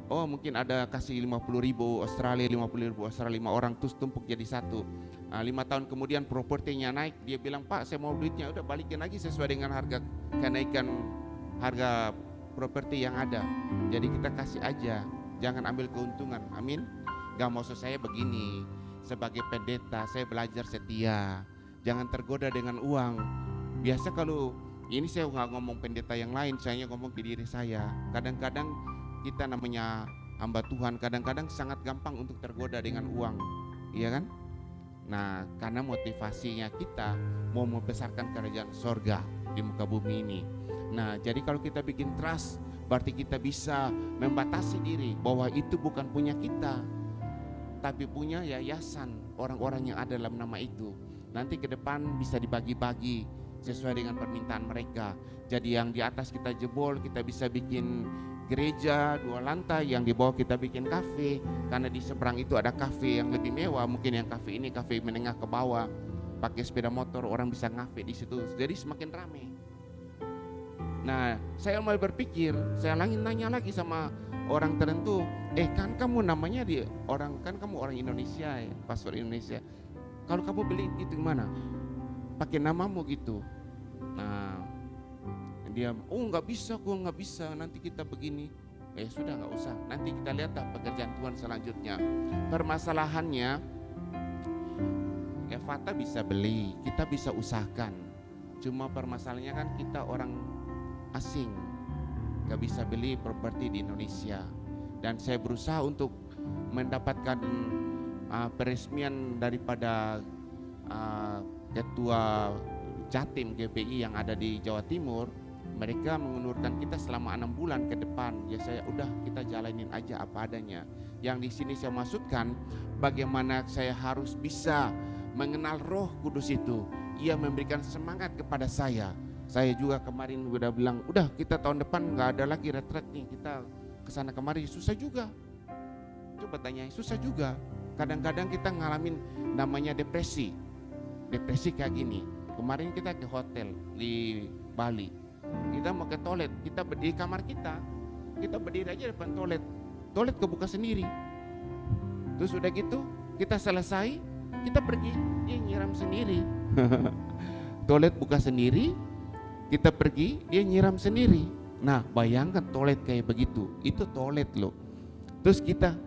mungkin ada kasih 50.000 Australia, 50.000 Australia, 5 orang terus tumpuk jadi satu. 5 tahun kemudian propertinya naik, dia bilang, Pak saya mau duitnya, udah balikin lagi sesuai dengan harga kenaikan harga properti yang ada. Jadi kita kasih aja, jangan ambil keuntungan. Amin. Gak maksud saya begini, sebagai pendeta saya belajar setia, jangan tergoda dengan uang. Biasa kalau ini saya nggak ngomong pendeta yang lain, saya ngomong ke diri saya. Kadang-kadang kita namanya hamba Tuhan, kadang-kadang sangat gampang untuk tergoda dengan uang, iya kan? Nah, karena motivasinya kita mau membesarkan kerajaan sorga di muka bumi ini. Nah, jadi kalau kita bikin trust, berarti kita bisa membatasi diri bahwa itu bukan punya kita, tapi punya yayasan, orang-orang yang ada dalam nama itu. Nanti ke depan bisa dibagi-bagi, sesuai dengan permintaan mereka. Jadi yang di atas kita jebol, kita bisa bikin gereja 2 lantai, yang di bawah kita bikin kafe, karena di seberang itu ada kafe yang lebih mewah. Mungkin yang kafe ini kafe menengah ke bawah, pakai sepeda motor orang bisa ngafe di situ, jadi semakin ramai. Nah, saya mulai berpikir, saya nanya lagi sama orang tertentu, kan kamu namanya kan kamu orang Indonesia ya, paspor Indonesia. Kalau kamu beli itu gimana? Pakai namamu gitu. Nah, dia, nggak bisa, nanti kita begini. Sudah nggak usah, nanti kita lihat pekerjaan Tuhan selanjutnya. Permasalahannya, Fata bisa beli, kita bisa usahakan. Cuma permasalahannya kan kita orang asing, nggak bisa beli properti di Indonesia. Dan saya berusaha untuk mendapatkan peresmian daripada ketua Jatim GPI yang ada di Jawa Timur. Mereka mengundurkan kita selama 6 bulan ke depan. Ya saya udah, kita jalanin aja apa adanya. Yang di sini saya maksudkan bagaimana saya harus bisa mengenal Roh Kudus itu. Ia memberikan semangat kepada saya. Saya juga kemarin udah bilang, udah kita tahun depan nggak ada lagi retret nih, kita kesana kemari. Susah juga. Coba tanya, susah juga. Kadang-kadang kita ngalamin namanya depresi kayak gini. Kemarin kita ke hotel di Bali, kita mau ke toilet, kita berdiri di kamar kita berdiri aja depan toilet kebuka sendiri. Terus udah gitu kita selesai, kita pergi, dia nyiram sendiri. Toilet buka sendiri, kita pergi, dia nyiram sendiri. Nah bayangkan toilet kayak begitu, itu toilet loh. Terus kita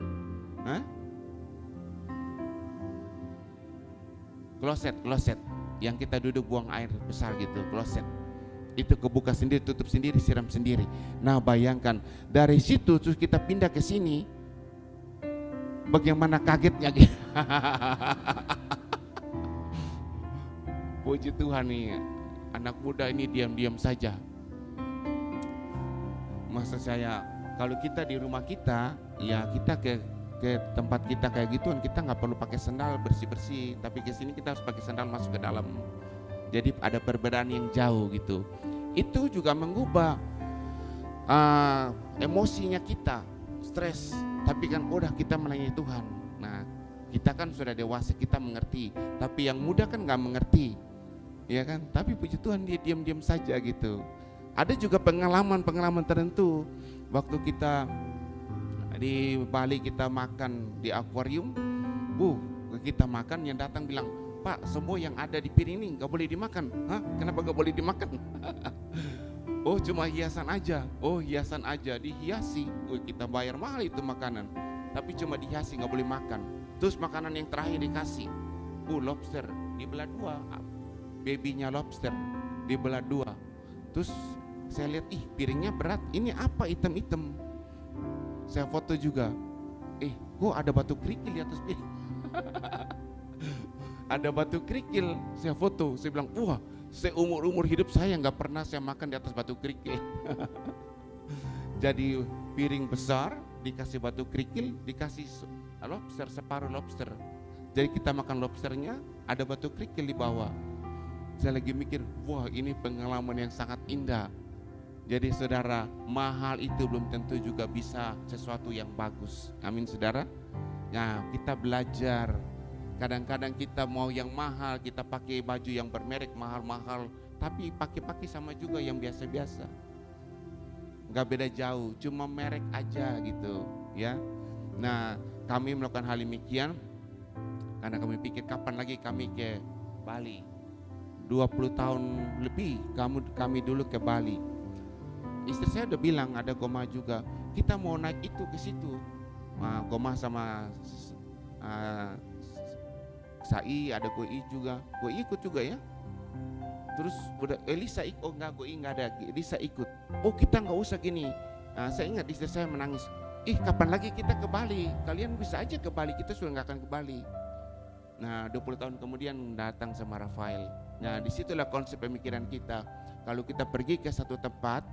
kloset yang kita duduk buang air besar gitu, kloset itu kebuka sendiri, tutup sendiri, siram sendiri. Nah bayangkan dari situ terus kita pindah ke sini, bagaimana kagetnya gitu. Puji Tuhan nih, anak muda ini diam-diam saja. Masa saya, kalau kita di rumah kita, ya kita ke tempat kita kayak gituan, kita nggak perlu pakai sandal bersih-bersih, tapi ke sini kita harus pakai sandal masuk ke dalam. Jadi ada perbedaan yang jauh gitu. Itu juga mengubah emosinya kita, stres. Tapi kan udah kita melayani Tuhan. Nah kita kan sudah dewasa, kita mengerti. Tapi yang muda kan nggak mengerti, ya kan? Tapi puji Tuhan dia diam-diam saja gitu. Ada juga pengalaman tertentu waktu kita di Bali, kita makan di akuarium. Kita makan, yang datang bilang, Pak, semua yang ada di piring ini gak boleh dimakan. Hah? Kenapa gak boleh dimakan? Oh cuma hiasan aja. Oh hiasan aja, dihiasi. Kita bayar mahal itu makanan, tapi cuma dihiasi, gak boleh makan. Terus makanan yang terakhir dikasih, lobster dibelah 2, babynya lobster dibelah 2. Terus saya lihat, piringnya berat, ini apa hitam-hitam. Saya foto juga, kok ada batu kerikil di atas piring. Ada batu kerikil, saya foto. Saya bilang, wah, seumur hidup saya nggak pernah saya makan di atas batu kerikil. Jadi piring besar dikasih batu kerikil, dikasih lobster, separuh lobster. Jadi kita makan lobsternya, ada batu kerikil di bawah. Saya lagi mikir, wah ini pengalaman yang sangat indah. Jadi saudara, mahal itu belum tentu juga bisa sesuatu yang bagus. Amin saudara. Nah kita belajar. Kadang-kadang kita mau yang mahal, kita pakai baju yang bermerek mahal-mahal, tapi pakai sama juga yang biasa-biasa. Gak beda jauh, cuma merek aja gitu ya. Nah kami melakukan hal demikian karena kami pikir kapan lagi kami ke Bali. 20 tahun lebih kami dulu ke Bali. Istri saya udah bilang, ada Goma juga, kita mau naik itu ke situ. Nah, Goma sama Sai, ada Goi juga. Goi ikut juga ya. Terus udah Elisa ikut, Goi nggak ada, Elisa ikut. Kita nggak usah gini. Saya ingat istri saya menangis. Kapan lagi kita ke Bali? Kalian bisa aja ke Bali, kita sudah nggak akan ke Bali. Nah 20 tahun kemudian datang sama Rafael. Nah disitulah konsep pemikiran kita. Kalau kita pergi ke satu tempat,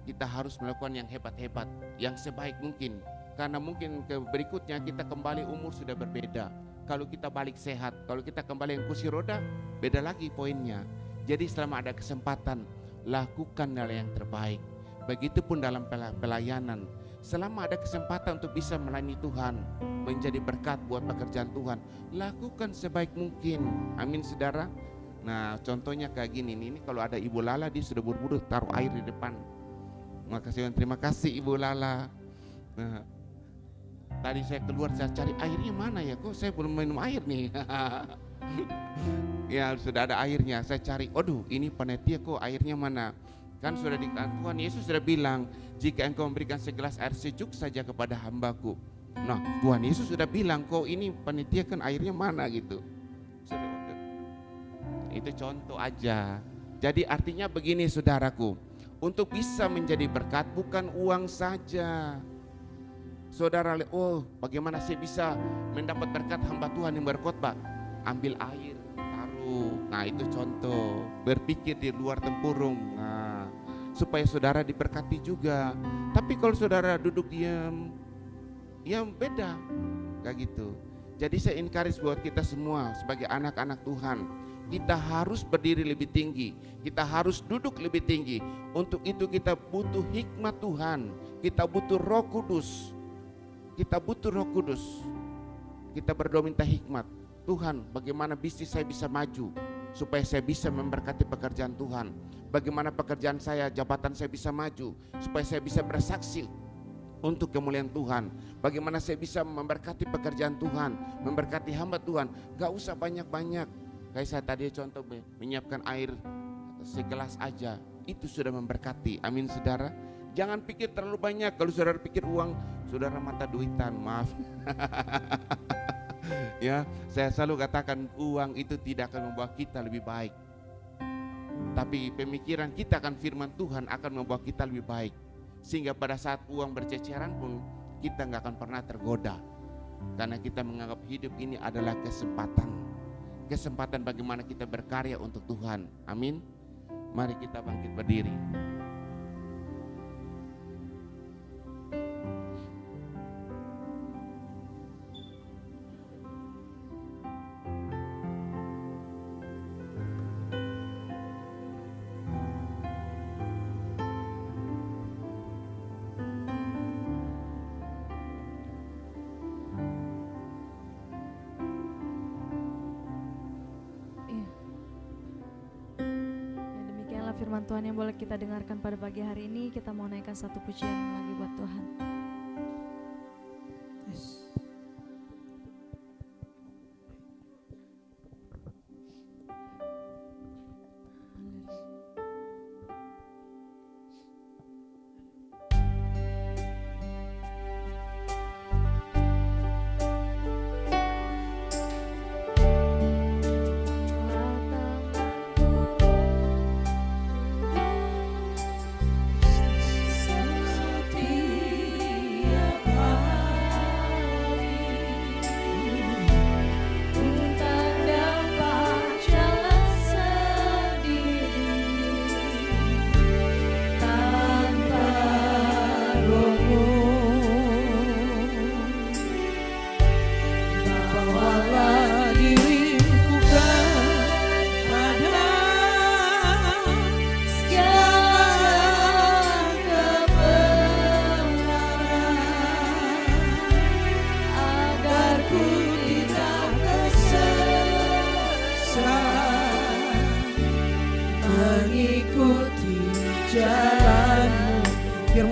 kita harus melakukan yang hebat-hebat, yang sebaik mungkin. Karena mungkin ke berikutnya kita kembali umur sudah berbeda. Kalau kita balik sehat, kalau kita kembali yang kursi roda, beda lagi poinnya. Jadi selama ada kesempatan, lakukan hal yang terbaik. Begitupun dalam pelayanan, selama ada kesempatan untuk bisa melayani Tuhan, menjadi berkat buat pekerjaan Tuhan, lakukan sebaik mungkin. Amin saudara. Nah contohnya kayak gini, ini kalau ada Ibu Lala, dia sudah buru-buru taruh air di depan. Makasih, terima kasih Ibu Lala. Nah, tadi saya keluar, saya cari airnya mana ya, kok saya belum minum air nih. Ya sudah ada airnya, saya cari, aduh ini panitia kok airnya mana. Kan sudah dikatakan Tuhan Yesus sudah bilang, jika engkau memberikan segelas air sejuk saja kepada hambaku. Nah Tuhan Yesus sudah bilang, kok ini panitia kan airnya mana gitu. Itu contoh aja. Jadi artinya begini saudaraku, untuk bisa menjadi berkat bukan uang saja. Saudara, oh bagaimana saya bisa mendapat berkat hamba Tuhan yang berkhotbah? Ambil air, taruh. Nah itu contoh, berpikir di luar tempurung. Nah, supaya saudara diberkati juga. Tapi kalau saudara duduk diam, ya beda, kayak gitu. Jadi saya encourage buat kita semua sebagai anak-anak Tuhan, kita harus berdiri lebih tinggi, kita harus duduk lebih tinggi. Untuk itu kita butuh hikmat Tuhan, kita butuh Roh Kudus, kita butuh Roh Kudus. Kita berdoa minta hikmat. Tuhan, bagaimana bisnis saya bisa maju supaya saya bisa memberkati pekerjaan Tuhan. Bagaimana pekerjaan saya, jabatan saya bisa maju supaya saya bisa bersaksi untuk kemuliaan Tuhan. Bagaimana saya bisa memberkati pekerjaan Tuhan, memberkati hamba Tuhan. Gak usah banyak-banyak. Kayak saya tadi contoh menyiapkan air segelas aja, itu sudah memberkati. Amin saudara. Jangan pikir terlalu banyak. Kalau saudara pikir uang, saudara mata duitan, maaf. Ya, saya selalu katakan uang itu tidak akan membawa kita lebih baik. Tapi pemikiran kita akan firman Tuhan akan membawa kita lebih baik. Sehingga pada saat uang berceceran pun kita nggak akan pernah tergoda. Karena kita menganggap hidup ini adalah kesempatan. Kesempatan bagaimana kita berkarya untuk Tuhan. Amin. Mari kita bangkit berdiri. Firman Tuhan yang boleh kita dengarkan pada pagi hari ini. Kita mau naikkan satu pujian lagi buat Tuhan.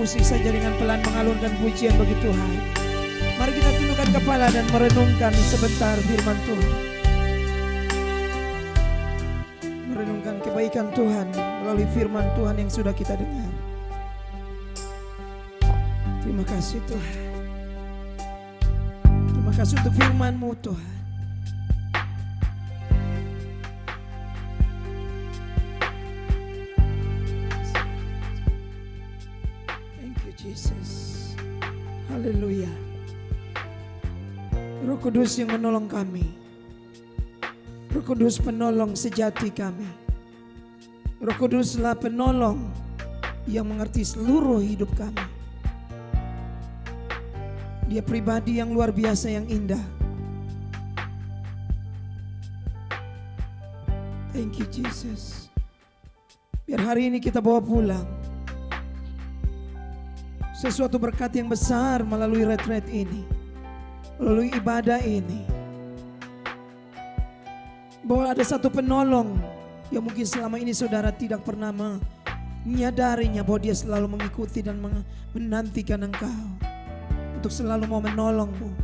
Saja dengan pelan mengalunkan pujian bagi Tuhan. Mari kita tundukkan kepala dan merenungkan sebentar firman Tuhan. Merenungkan kebaikan Tuhan melalui firman Tuhan yang sudah kita dengar. Terima kasih Tuhan. Terima kasih untuk firman-Mu Tuhan. Jesus. Haleluya. Roh Kudus yang menolong kami. Roh Kudus penolong sejati kami. Roh Kuduslah penolong yang mengerti seluruh hidup kami. Dia pribadi yang luar biasa, yang indah. Thank you Jesus. Biar hari ini kita bawa pulang sesuatu berkat yang besar melalui retreat ini, melalui ibadah ini. Bahwa ada satu penolong yang mungkin selama ini saudara tidak pernah menyadarinya, bahwa dia selalu mengikuti dan menantikan engkau untuk selalu mau menolongmu.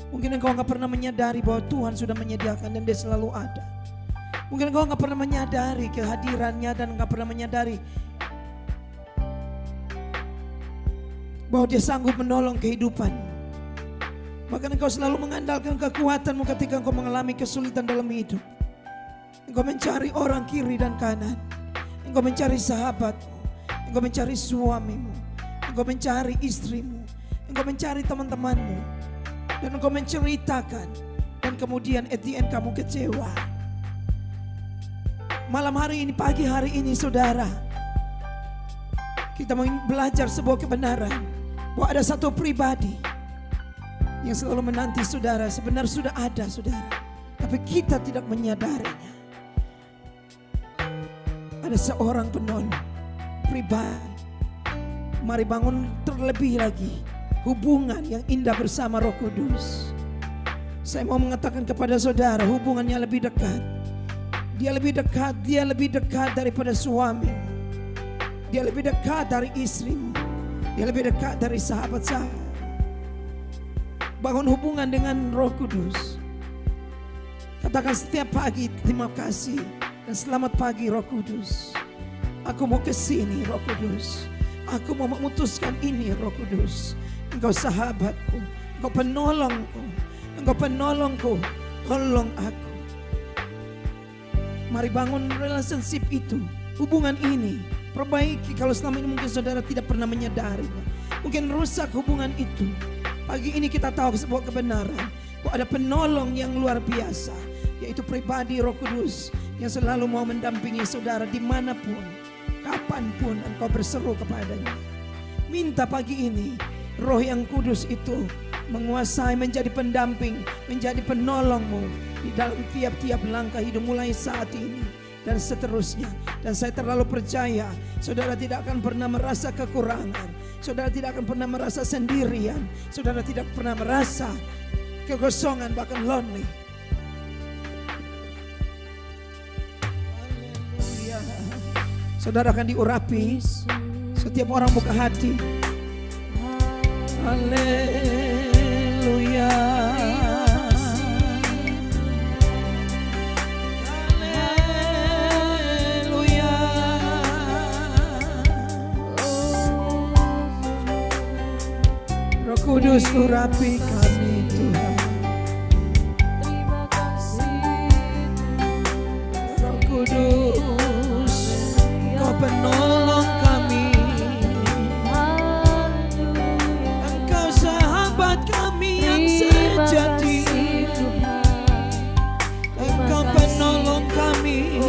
Mungkin engkau gak pernah menyadari bahwa Tuhan sudah menyediakan dan dia selalu ada. Mungkin engkau gak pernah menyadari kehadirannya dan gak pernah menyadari bahwa dia sanggup menolong kehidupanmu. Bahkan engkau selalu mengandalkan kekuatanmu ketika engkau mengalami kesulitan dalam hidup. Engkau mencari orang kiri dan kanan. Engkau mencari sahabatmu. Engkau mencari suamimu. Engkau mencari istrimu. Engkau mencari teman-temanmu. Dan engkau menceritakan. Dan kemudian at the end kamu kecewa. Malam hari ini, pagi hari ini saudara, kita mau belajar sebuah kebenaran. Bahwa ada satu pribadi yang selalu menanti saudara. Sebenarnya sudah ada saudara, tapi kita tidak menyadarinya. Ada seorang penolong pribadi. Mari bangun terlebih lagi hubungan yang indah bersama Roh Kudus. Saya mau mengatakan kepada saudara, hubungannya lebih dekat. Dia lebih dekat daripada suami. Dia lebih dekat dari istrimu. Dia lebih dekat dari sahabat-sahabat. Bangun hubungan dengan Roh Kudus. Katakan setiap pagi, terima kasih dan selamat pagi Roh Kudus. Aku mau ke sini Roh Kudus. Aku mau memutuskan ini Roh Kudus. Engkau sahabatku, engkau penolongku, engkau penolongku, tolong aku. Mari bangun relationship itu, hubungan ini. Perbaiki kalau selama ini mungkin saudara tidak pernah menyadarinya. Mungkin rusak hubungan itu. Pagi ini kita tahu sebuah kebenaran bahwa ada penolong yang luar biasa, yaitu pribadi Roh Kudus yang selalu mau mendampingi saudara dimanapun, kapanpun engkau berseru kepadanya. Minta pagi ini Roh yang kudus itu menguasai, menjadi pendamping, menjadi penolongmu di dalam tiap-tiap langkah hidup mulai saat ini dan seterusnya. Dan saya terlalu percaya saudara tidak akan pernah merasa kekurangan. Saudara tidak akan pernah merasa sendirian. Saudara tidak pernah merasa kekosongan, bahkan lonely. Haleluya. Saudara akan diurapi. Setiap orang buka hati. Haleluya. Kudus urapi kami Tuhan. Terima kasih Roh Kudus, Kau penolong kami. Engkau sahabat kami yang sejati. Engkau penolong kami.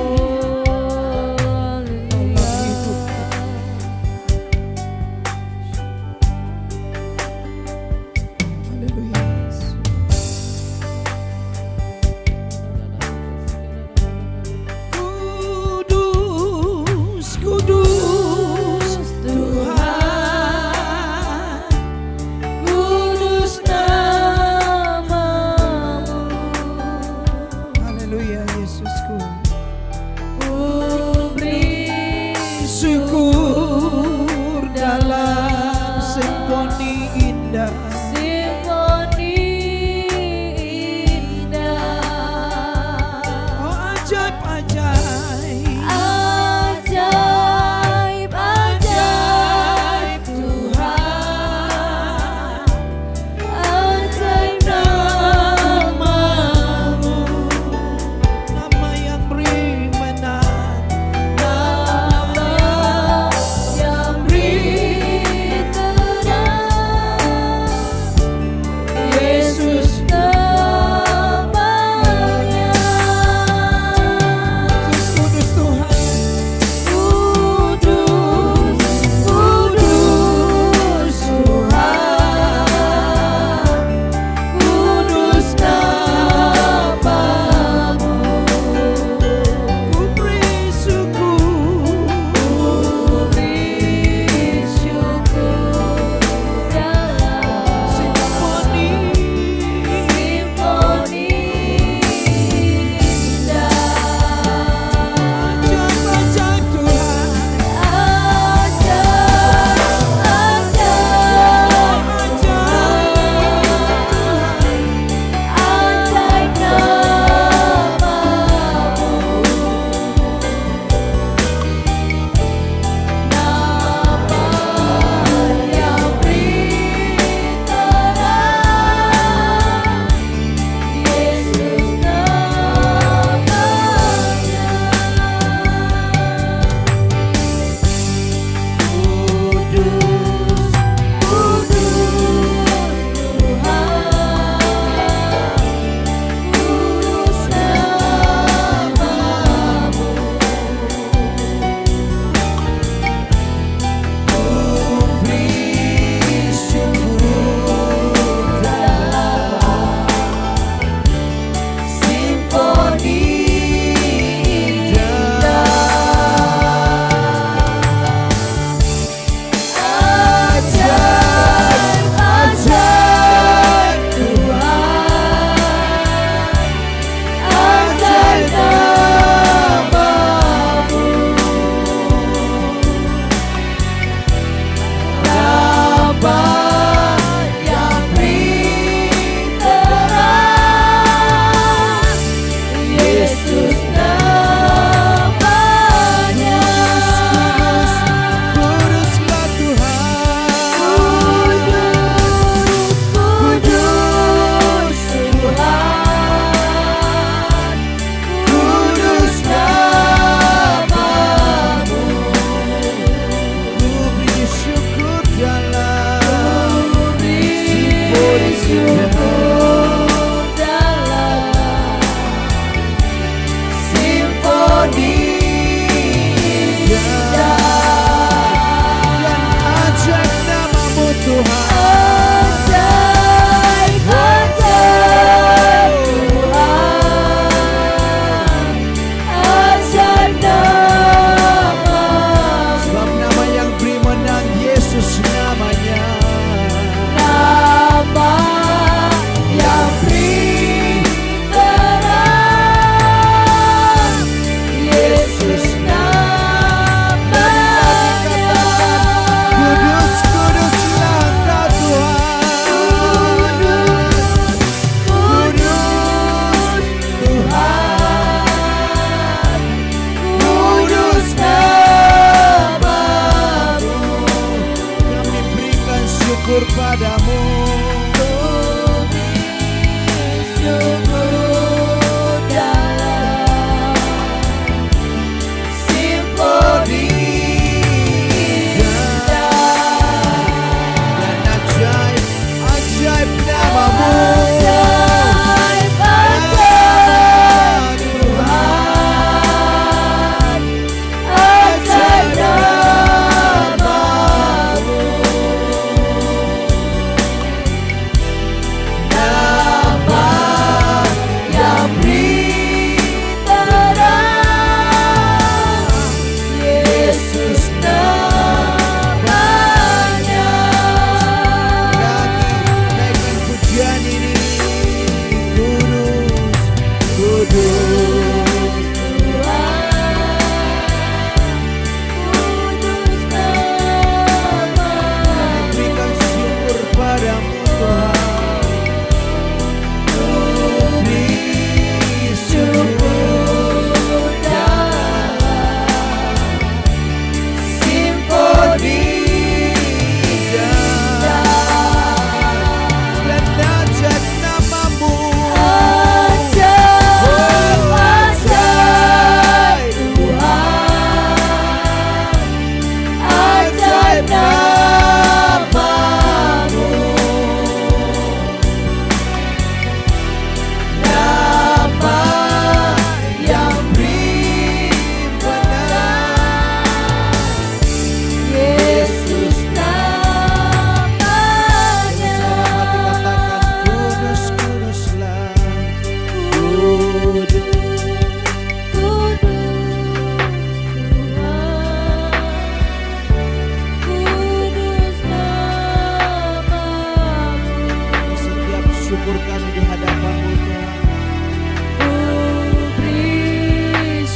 di hadapan-Mu Tuhan.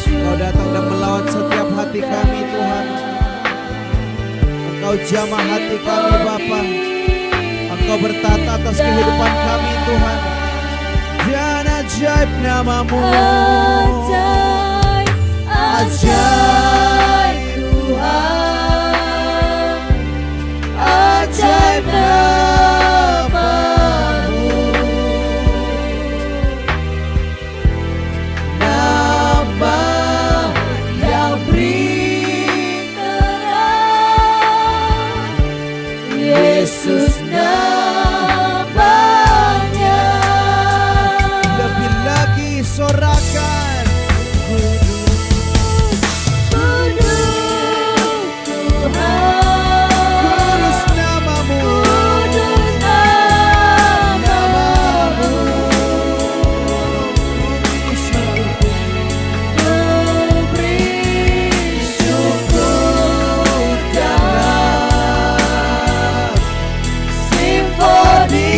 Engkau datang dan melawat setiap hati kami Tuhan. Engkau jamah hati kami Bapa. Engkau bertata atas kehidupan kami Tuhan. Dan ajaib nama-Mu, ajaib Tuhan, ajaib nama-Mu, nama yang beri terang, Yesus namanya. Lebih lagi sorakan, kudus nama-Mu, nama-Mu. Ku beri syukur dalam simfoni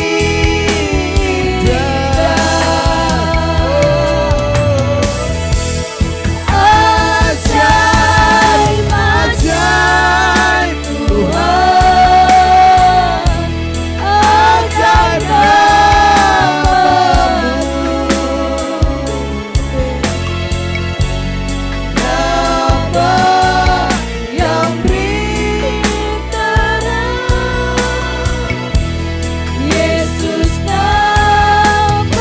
ajaib, ajaib Tuhan, ajaib nama-Mu, nama yang beri terang, Yesus namanya.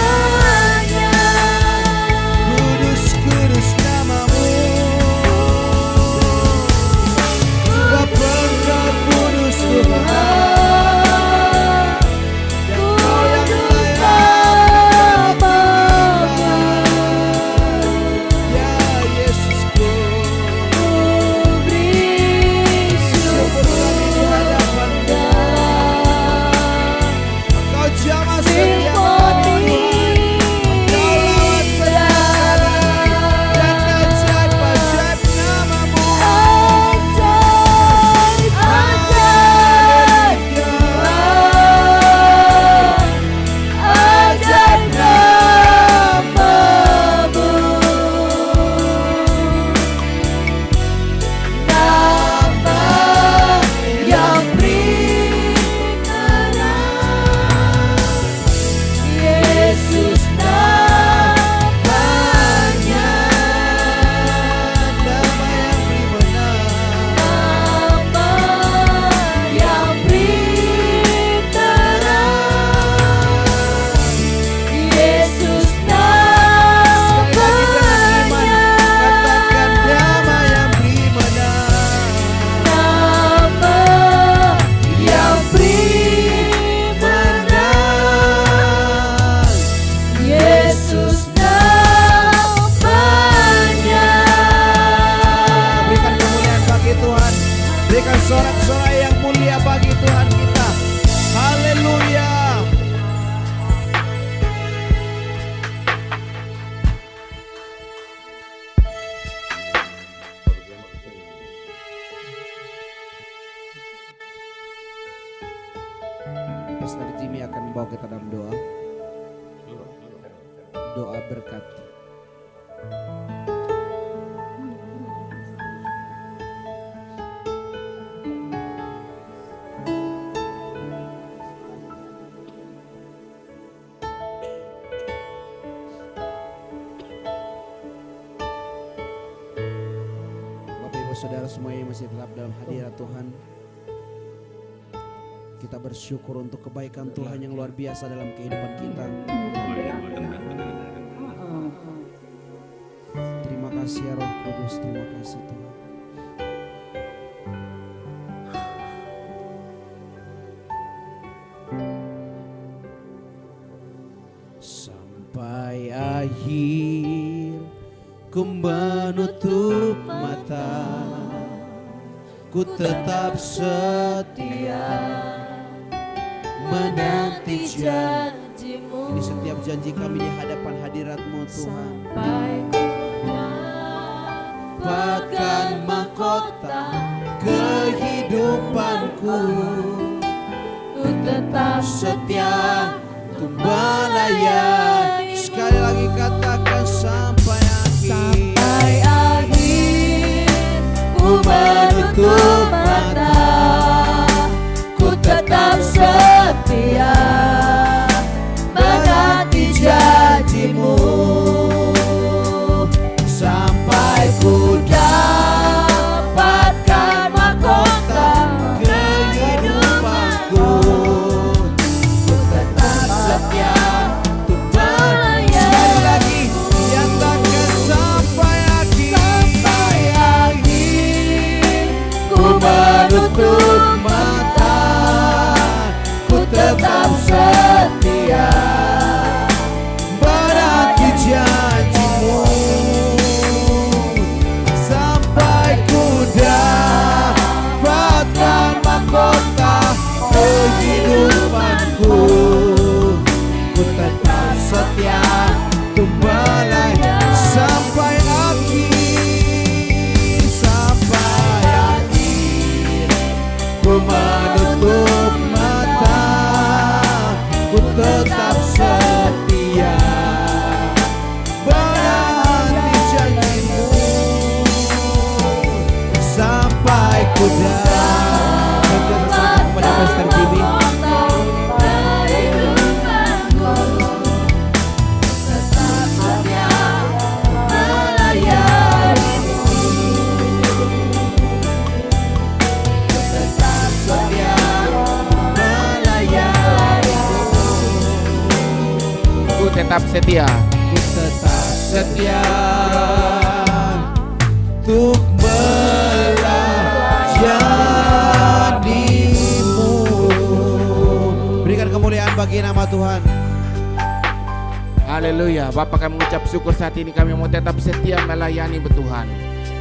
Kudus, kudus nama-Mu, sebab Engkau kudus Tuhan, dan Kau yang layak menyembah. Ya Yesusku, beri syukur kami di hadapan-Mu. Engkau jamah setiap hati, Engkau lawat setiap kami, dan ajaib-ajaib nama-Mu. Ajaib, ajaib Tuhan, ajaib nama-Mu, nama yang beri terang, Yesus namanya. Nama yang beri menang, nama yang beri terang, Yesus namanya. Katakan nama yang beri menang, nama yang beri menang, Yesus namanya. Berikan kemuliaan bagi Tuhan, berikan sorak-sorai yang mulia bagi Tuhan kita. Haleluya. Pastor Jimmy akan membawa kita dalam doa. Doa berkat. Bapak Ibu Saudara semua yang masih tetap dalam hadirat Tuhan, kita bersyukur untuk kebaikan Tuhan yang luar biasa dalam kehidupan kita. Terima kasih ya Roh Kudus, terima kasih Tuhan. Sampai akhir ku menutup mata, ku tetap setia menanti janji-Mu. Ini setiap janji kami di hadapan hadirat-Mu Tuhan. Sampai ku dapatkan mahkota kehidupanku, ku tetap setia untuk melayani. Sekali lagi katakan sampai akhir. Sampai akhir ku menutup mata, ku tetap setia menanti janjimu. Sampai ku dapatkan mahkota kehidupanku, ku tetap setia untuk melayani. Sekali lagi nyatakan sampai akhir. Sampai akhir ku menutup mata, ku tetap setia menanti janjimu. Sampai ku dapatkan mahkota kehidupanku, ku tetap setia untuk melayani. Sampai akhir, sampai akhir ku menutup mata, ku tetap setia menanti janjimu. Sampai ku dapat kepada Pastor Jimmy. Ku tetap setia. Ku tetap setia untuk melayanimu. Berikan kemuliaan bagi nama Tuhan. Haleluya. Bapak, kami mengucap syukur saat ini kami mau tetap setia melayani Tuhan.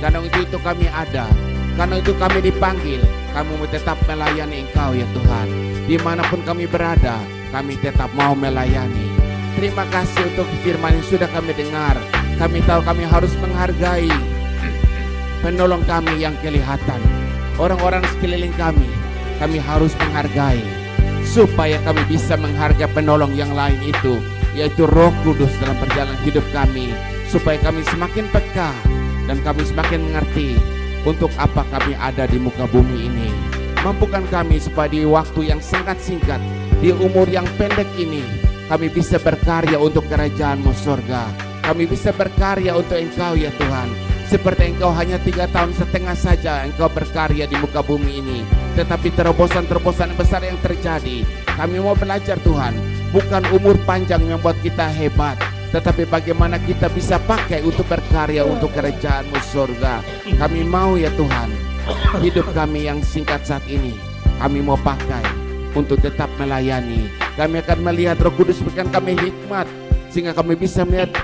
Karena itu kami ada. Karena itu kami dipanggil. Kami mau tetap melayani Engkau ya Tuhan. Dimanapun kami berada, kami tetap mau melayani. Terima kasih untuk firman yang sudah kami dengar. Kami tahu kami harus menghargai penolong kami yang kelihatan. Orang-orang sekeliling kami harus menghargai. Supaya kami bisa menghargai penolong yang lain itu, yaitu Roh Kudus dalam perjalanan hidup kami. Supaya kami semakin peka dan kami semakin mengerti untuk apa kami ada di muka bumi ini. Mampukan kami supaya di waktu yang sangat singkat, di umur yang pendek ini, kami bisa berkarya untuk kerajaan-Mu surga. Kami bisa berkarya untuk Engkau ya Tuhan. Seperti Engkau hanya 3,5 tahun saja Engkau berkarya di muka bumi ini. Tetapi terobosan-terobosan besar yang terjadi. Kami mau belajar Tuhan. Bukan umur panjang yang membuat kita hebat, tetapi bagaimana kita bisa pakai untuk berkarya untuk kerajaan-Mu surga. Kami mau ya Tuhan, hidup kami yang singkat saat ini, kami mau pakai untuk tetap melayani. Kami akan melihat Roh Kudus berikan kami hikmat, sehingga kami bisa melihat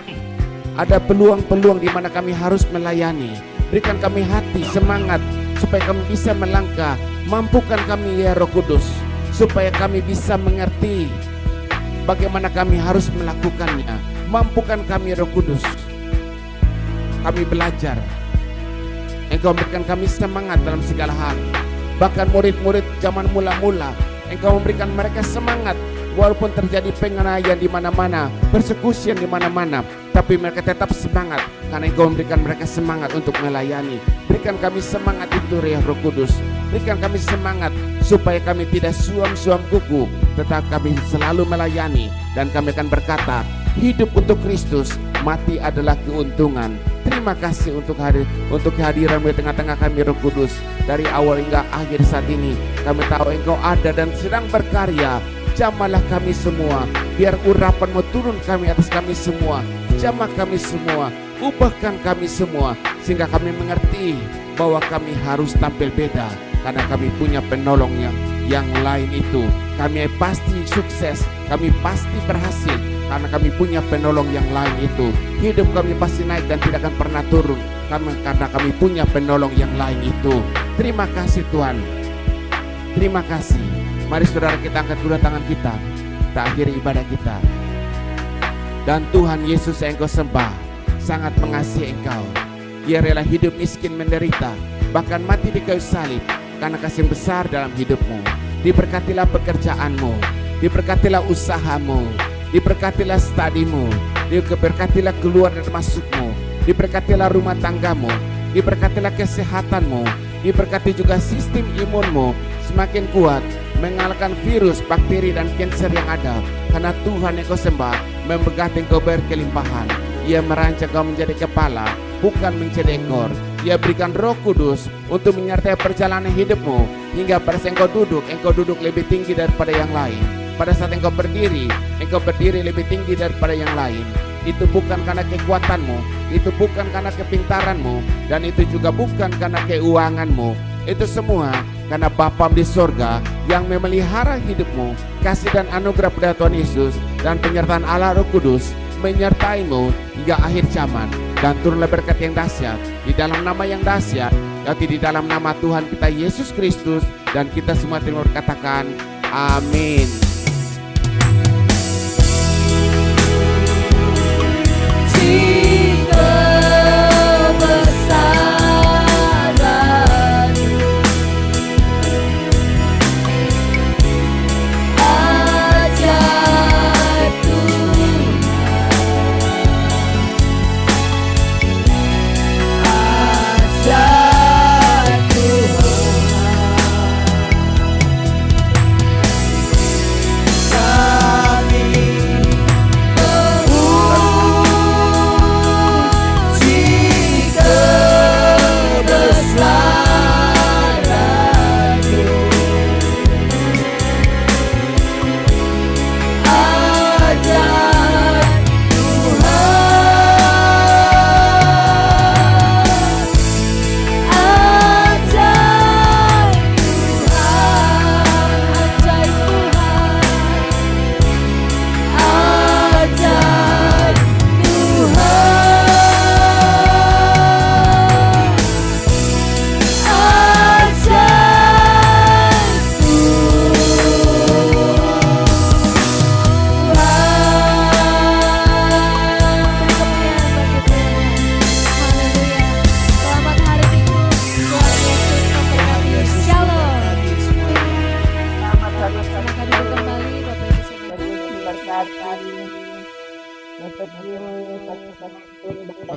ada peluang-peluang di mana kami harus melayani. Berikan kami hati, semangat, supaya kami bisa melangkah. Mampukan kami ya Roh Kudus, supaya kami bisa mengerti bagaimana kami harus melakukannya. Mampukan kami Roh Kudus. Kami belajar. Engkau memberikan kami semangat dalam segala hal. Bahkan murid-murid zaman mula-mula, Engkau memberikan mereka semangat. Walaupun terjadi penganiayaan di mana-mana, persekusian di mana-mana, tapi mereka tetap semangat karena Engkau memberikan mereka semangat untuk melayani. Berikan kami semangat itu ya Roh Kudus. Berikan kami semangat supaya kami tidak suam-suam kuku, tetapi kami selalu melayani. Dan kami akan berkata, hidup untuk Kristus, mati adalah keuntungan. Terima kasih untuk kehadiran-Mu di tengah-tengah kami Roh Kudus. Dari awal hingga akhir saat ini, kami tahu Engkau ada dan sedang berkarya. Jamahlah kami semua, biar urapan-Mu turun kami atas kami semua. Jamah kami semua, ubahkan kami semua, sehingga kami mengerti bahwa kami harus tampil beda, karena kami punya penolong yang lain itu. Kami pasti sukses, kami pasti berhasil, karena kami punya penolong yang lain itu. Hidup kami pasti naik dan tidak akan pernah turun, karena kami punya penolong yang lain itu. Terima kasih Tuhan. Terima kasih. Mari saudara kita angkat kedua tangan kita akhiri ibadah kita. Dan Tuhan Yesus yang Engkau sembah sangat mengasihi Engkau. Ia rela hidup miskin menderita, bahkan mati di kayu salib karena kasih besar dalam hidupmu. Diberkatilah pekerjaanmu, diberkatilah usahamu, diberkatilah studimu, diberkatilah keluar dan masukmu, diberkatilah rumah tanggamu, diberkatilah kesehatanmu, diberkati juga sistem imunmu semakin kuat mengalahkan virus, bakteri dan kanker yang ada, karena Tuhan yang kau sembah memberkati engkau berkelimpahan. Ia merancang kau menjadi kepala, bukan menjadi ekor. Ia berikan Roh Kudus untuk menyertai perjalanan hidupmu hingga pada saat engkau duduk lebih tinggi daripada yang lain. Pada saat engkau berdiri lebih tinggi daripada yang lain. Itu bukan karena kekuatanmu, itu bukan karena kepintaranmu, dan itu juga bukan karena keuanganmu. Itu semua karena Bapa di sorga yang memelihara hidupmu. Kasih dan anugerah pada Tuhan Yesus dan penyertaan Allah Roh Kudus menyertaimu hingga akhir zaman. Dan turunlah berkat yang dahsyat di dalam nama yang dahsyat, yaitu di dalam nama Tuhan kita Yesus Kristus. Dan kita semua terima katakan amin.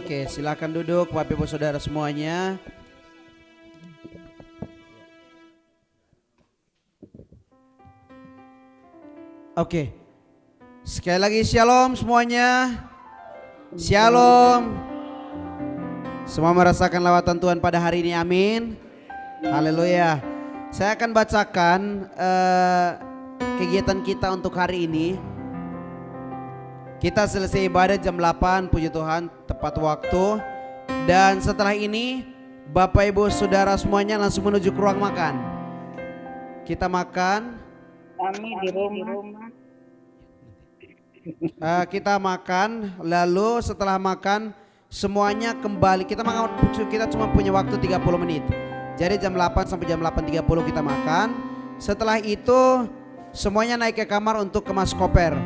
Oke, silakan duduk Bapak Ibu Saudara semuanya. Oke. Sekali lagi shalom semuanya. Shalom. Semua merasakan lawatan Tuhan pada hari ini, amin. Haleluya. Saya akan bacakan kegiatan kita untuk hari ini. Kita selesai ibadah jam 8, puji Tuhan, tepat waktu. Dan setelah ini Bapak Ibu Saudara semuanya langsung menuju ke ruang makan. Kita makan. Kami di rumah. Kita makan, lalu setelah makan semuanya kembali. Kita cuma punya waktu 30 menit. Jadi jam 8 sampai jam 8.30 kita makan. Setelah itu semuanya naik ke kamar untuk kemas koper.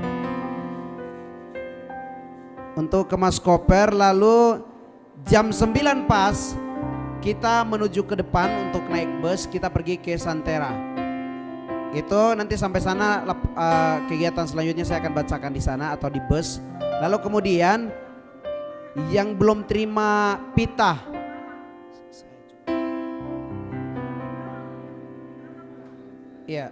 Lalu jam 9 pas kita menuju ke depan untuk naik bus, kita pergi ke Santera. Itu nanti sampai sana kegiatan selanjutnya saya akan bacakan di sana atau di bus. Lalu kemudian yang belum terima pita, ya,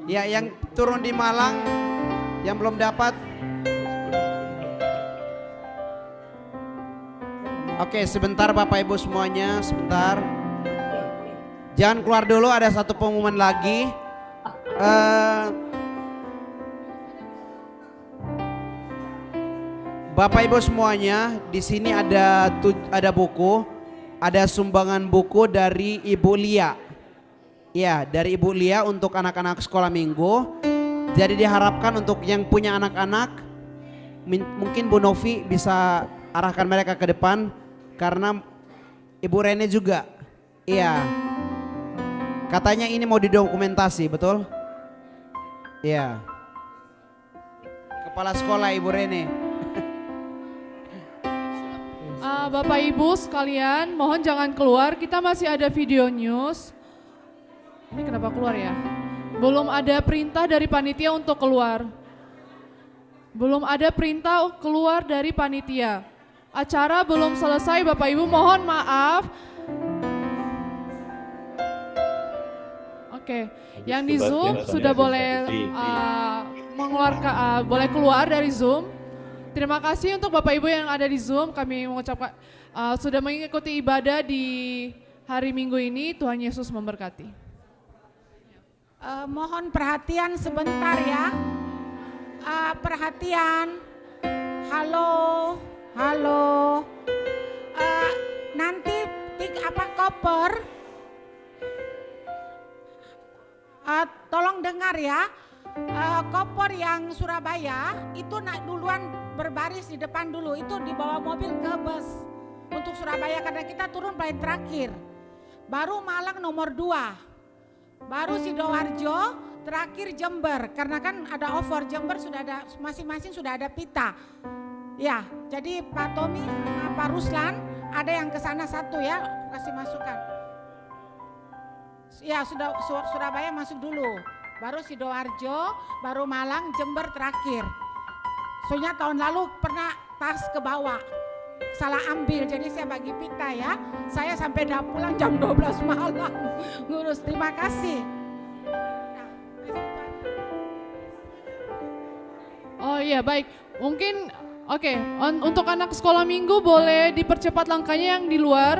ya, yang turun di Malang yang belum dapat. Oke, sebentar Bapak Ibu semuanya, sebentar. Jangan keluar dulu, ada satu pengumuman lagi. Bapak Ibu semuanya, di sini ada buku, ada sumbangan buku dari Ibu Lia. Ya, dari Ibu Lia untuk anak-anak sekolah minggu. Jadi diharapkan untuk yang punya anak-anak, mungkin Bu Novi bisa arahkan mereka ke depan, karena Ibu Rene juga. Iya, katanya ini mau didokumentasi, betul? Iya, kepala sekolah Ibu Rene. Bapak Ibu sekalian, mohon jangan keluar. Kita masih ada video news. Ini kenapa keluar ya? Belum ada perintah dari panitia untuk keluar. Belum ada perintah keluar dari panitia. Acara belum selesai, Bapak Ibu, mohon maaf. Oke, yang di Zoom sudah boleh mengeluarkan, boleh keluar dari Zoom. Terima kasih untuk Bapak Ibu yang ada di Zoom. Kami mengucapkan sudah mengikuti ibadah di hari Minggu ini. Tuhan Yesus memberkati. Mohon perhatian sebentar ya. Perhatian. Halo. Nanti koper. Tolong dengar ya. Koper yang Surabaya itu duluan berbaris di depan dulu. Itu dibawa mobil ke bus untuk Surabaya karena kita turun paling terakhir. Baru Malang nomor 2. Baru Sidoarjo, terakhir Jember. Karena kan ada over, Jember sudah ada, masing-masing sudah ada pita. Ya, jadi Pak Tommy sama Pak Ruslan ada yang ke sana satu ya, kasih masukan. Ya, sudah Surabaya masuk dulu. Baru Sidoarjo, baru Malang, Jember terakhir. Soalnya tahun lalu pernah tas ke bawah. Salah ambil, jadi saya bagi pita ya. Saya sampai pulang jam 12 malam ngurus. Terima kasih. Oh iya, baik. Mungkin oke, untuk anak sekolah minggu boleh dipercepat langkahnya yang di luar.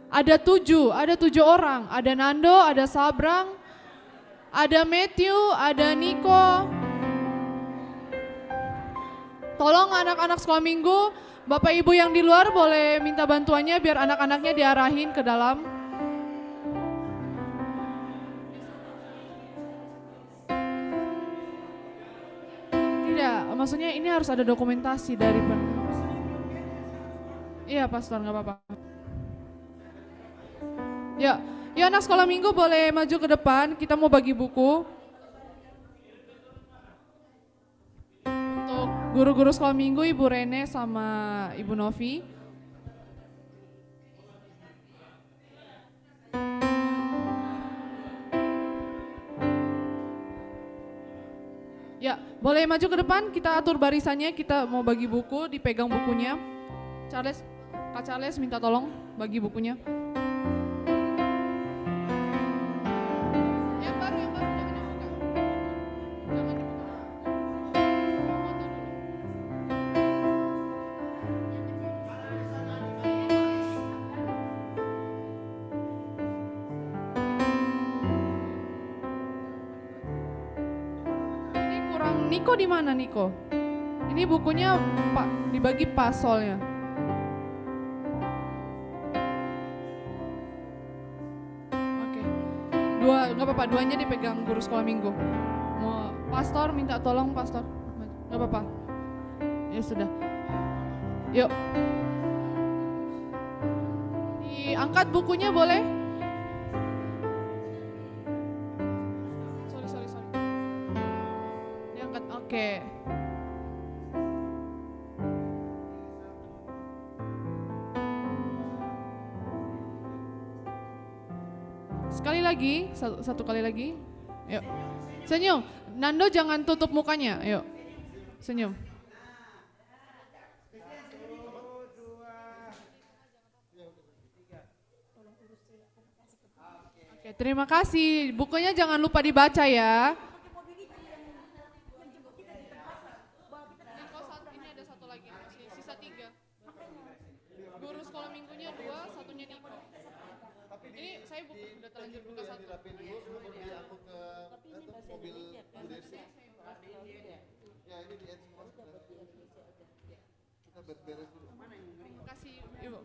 Ada 7 orang. Ada Nando, ada Sabrang, ada Matthew, ada Niko. Tolong anak-anak sekolah minggu, Bapak Ibu yang di luar boleh minta bantuannya biar anak-anaknya diarahin ke dalam. Tidak, maksudnya ini harus ada dokumentasi dari Iya, Pastor, nggak apa-apa. Ya, anak sekolah minggu boleh maju ke depan, kita mau bagi buku. Untuk guru-guru sekolah minggu, Ibu Rene sama Ibu Novi. Ya, boleh maju ke depan, kita atur barisannya, kita mau bagi buku, dipegang bukunya. Kak Charles minta tolong bagi bukunya. Niko di mana Niko? Ini bukunya dibagi pasolnya. Oke. Nggak apa-apa, 2-nya dipegang guru sekolah minggu. Mau pastor minta tolong pastor. Nggak apa-apa. Ya sudah. Yuk. Diangkat bukunya boleh? Sorry. Diangkat, oke. Sekali lagi, satu kali lagi. Yuk. Senyum. Nando jangan tutup mukanya. Yuk. Senyum. Oke, terima kasih. Bukunya jangan lupa dibaca ya. Ini ada satu lagi, sisa 3. Guru sekolah minggunya 2, satunya Niko. Ini saya udah terlanjur buka 1. Terima kasih Ibu.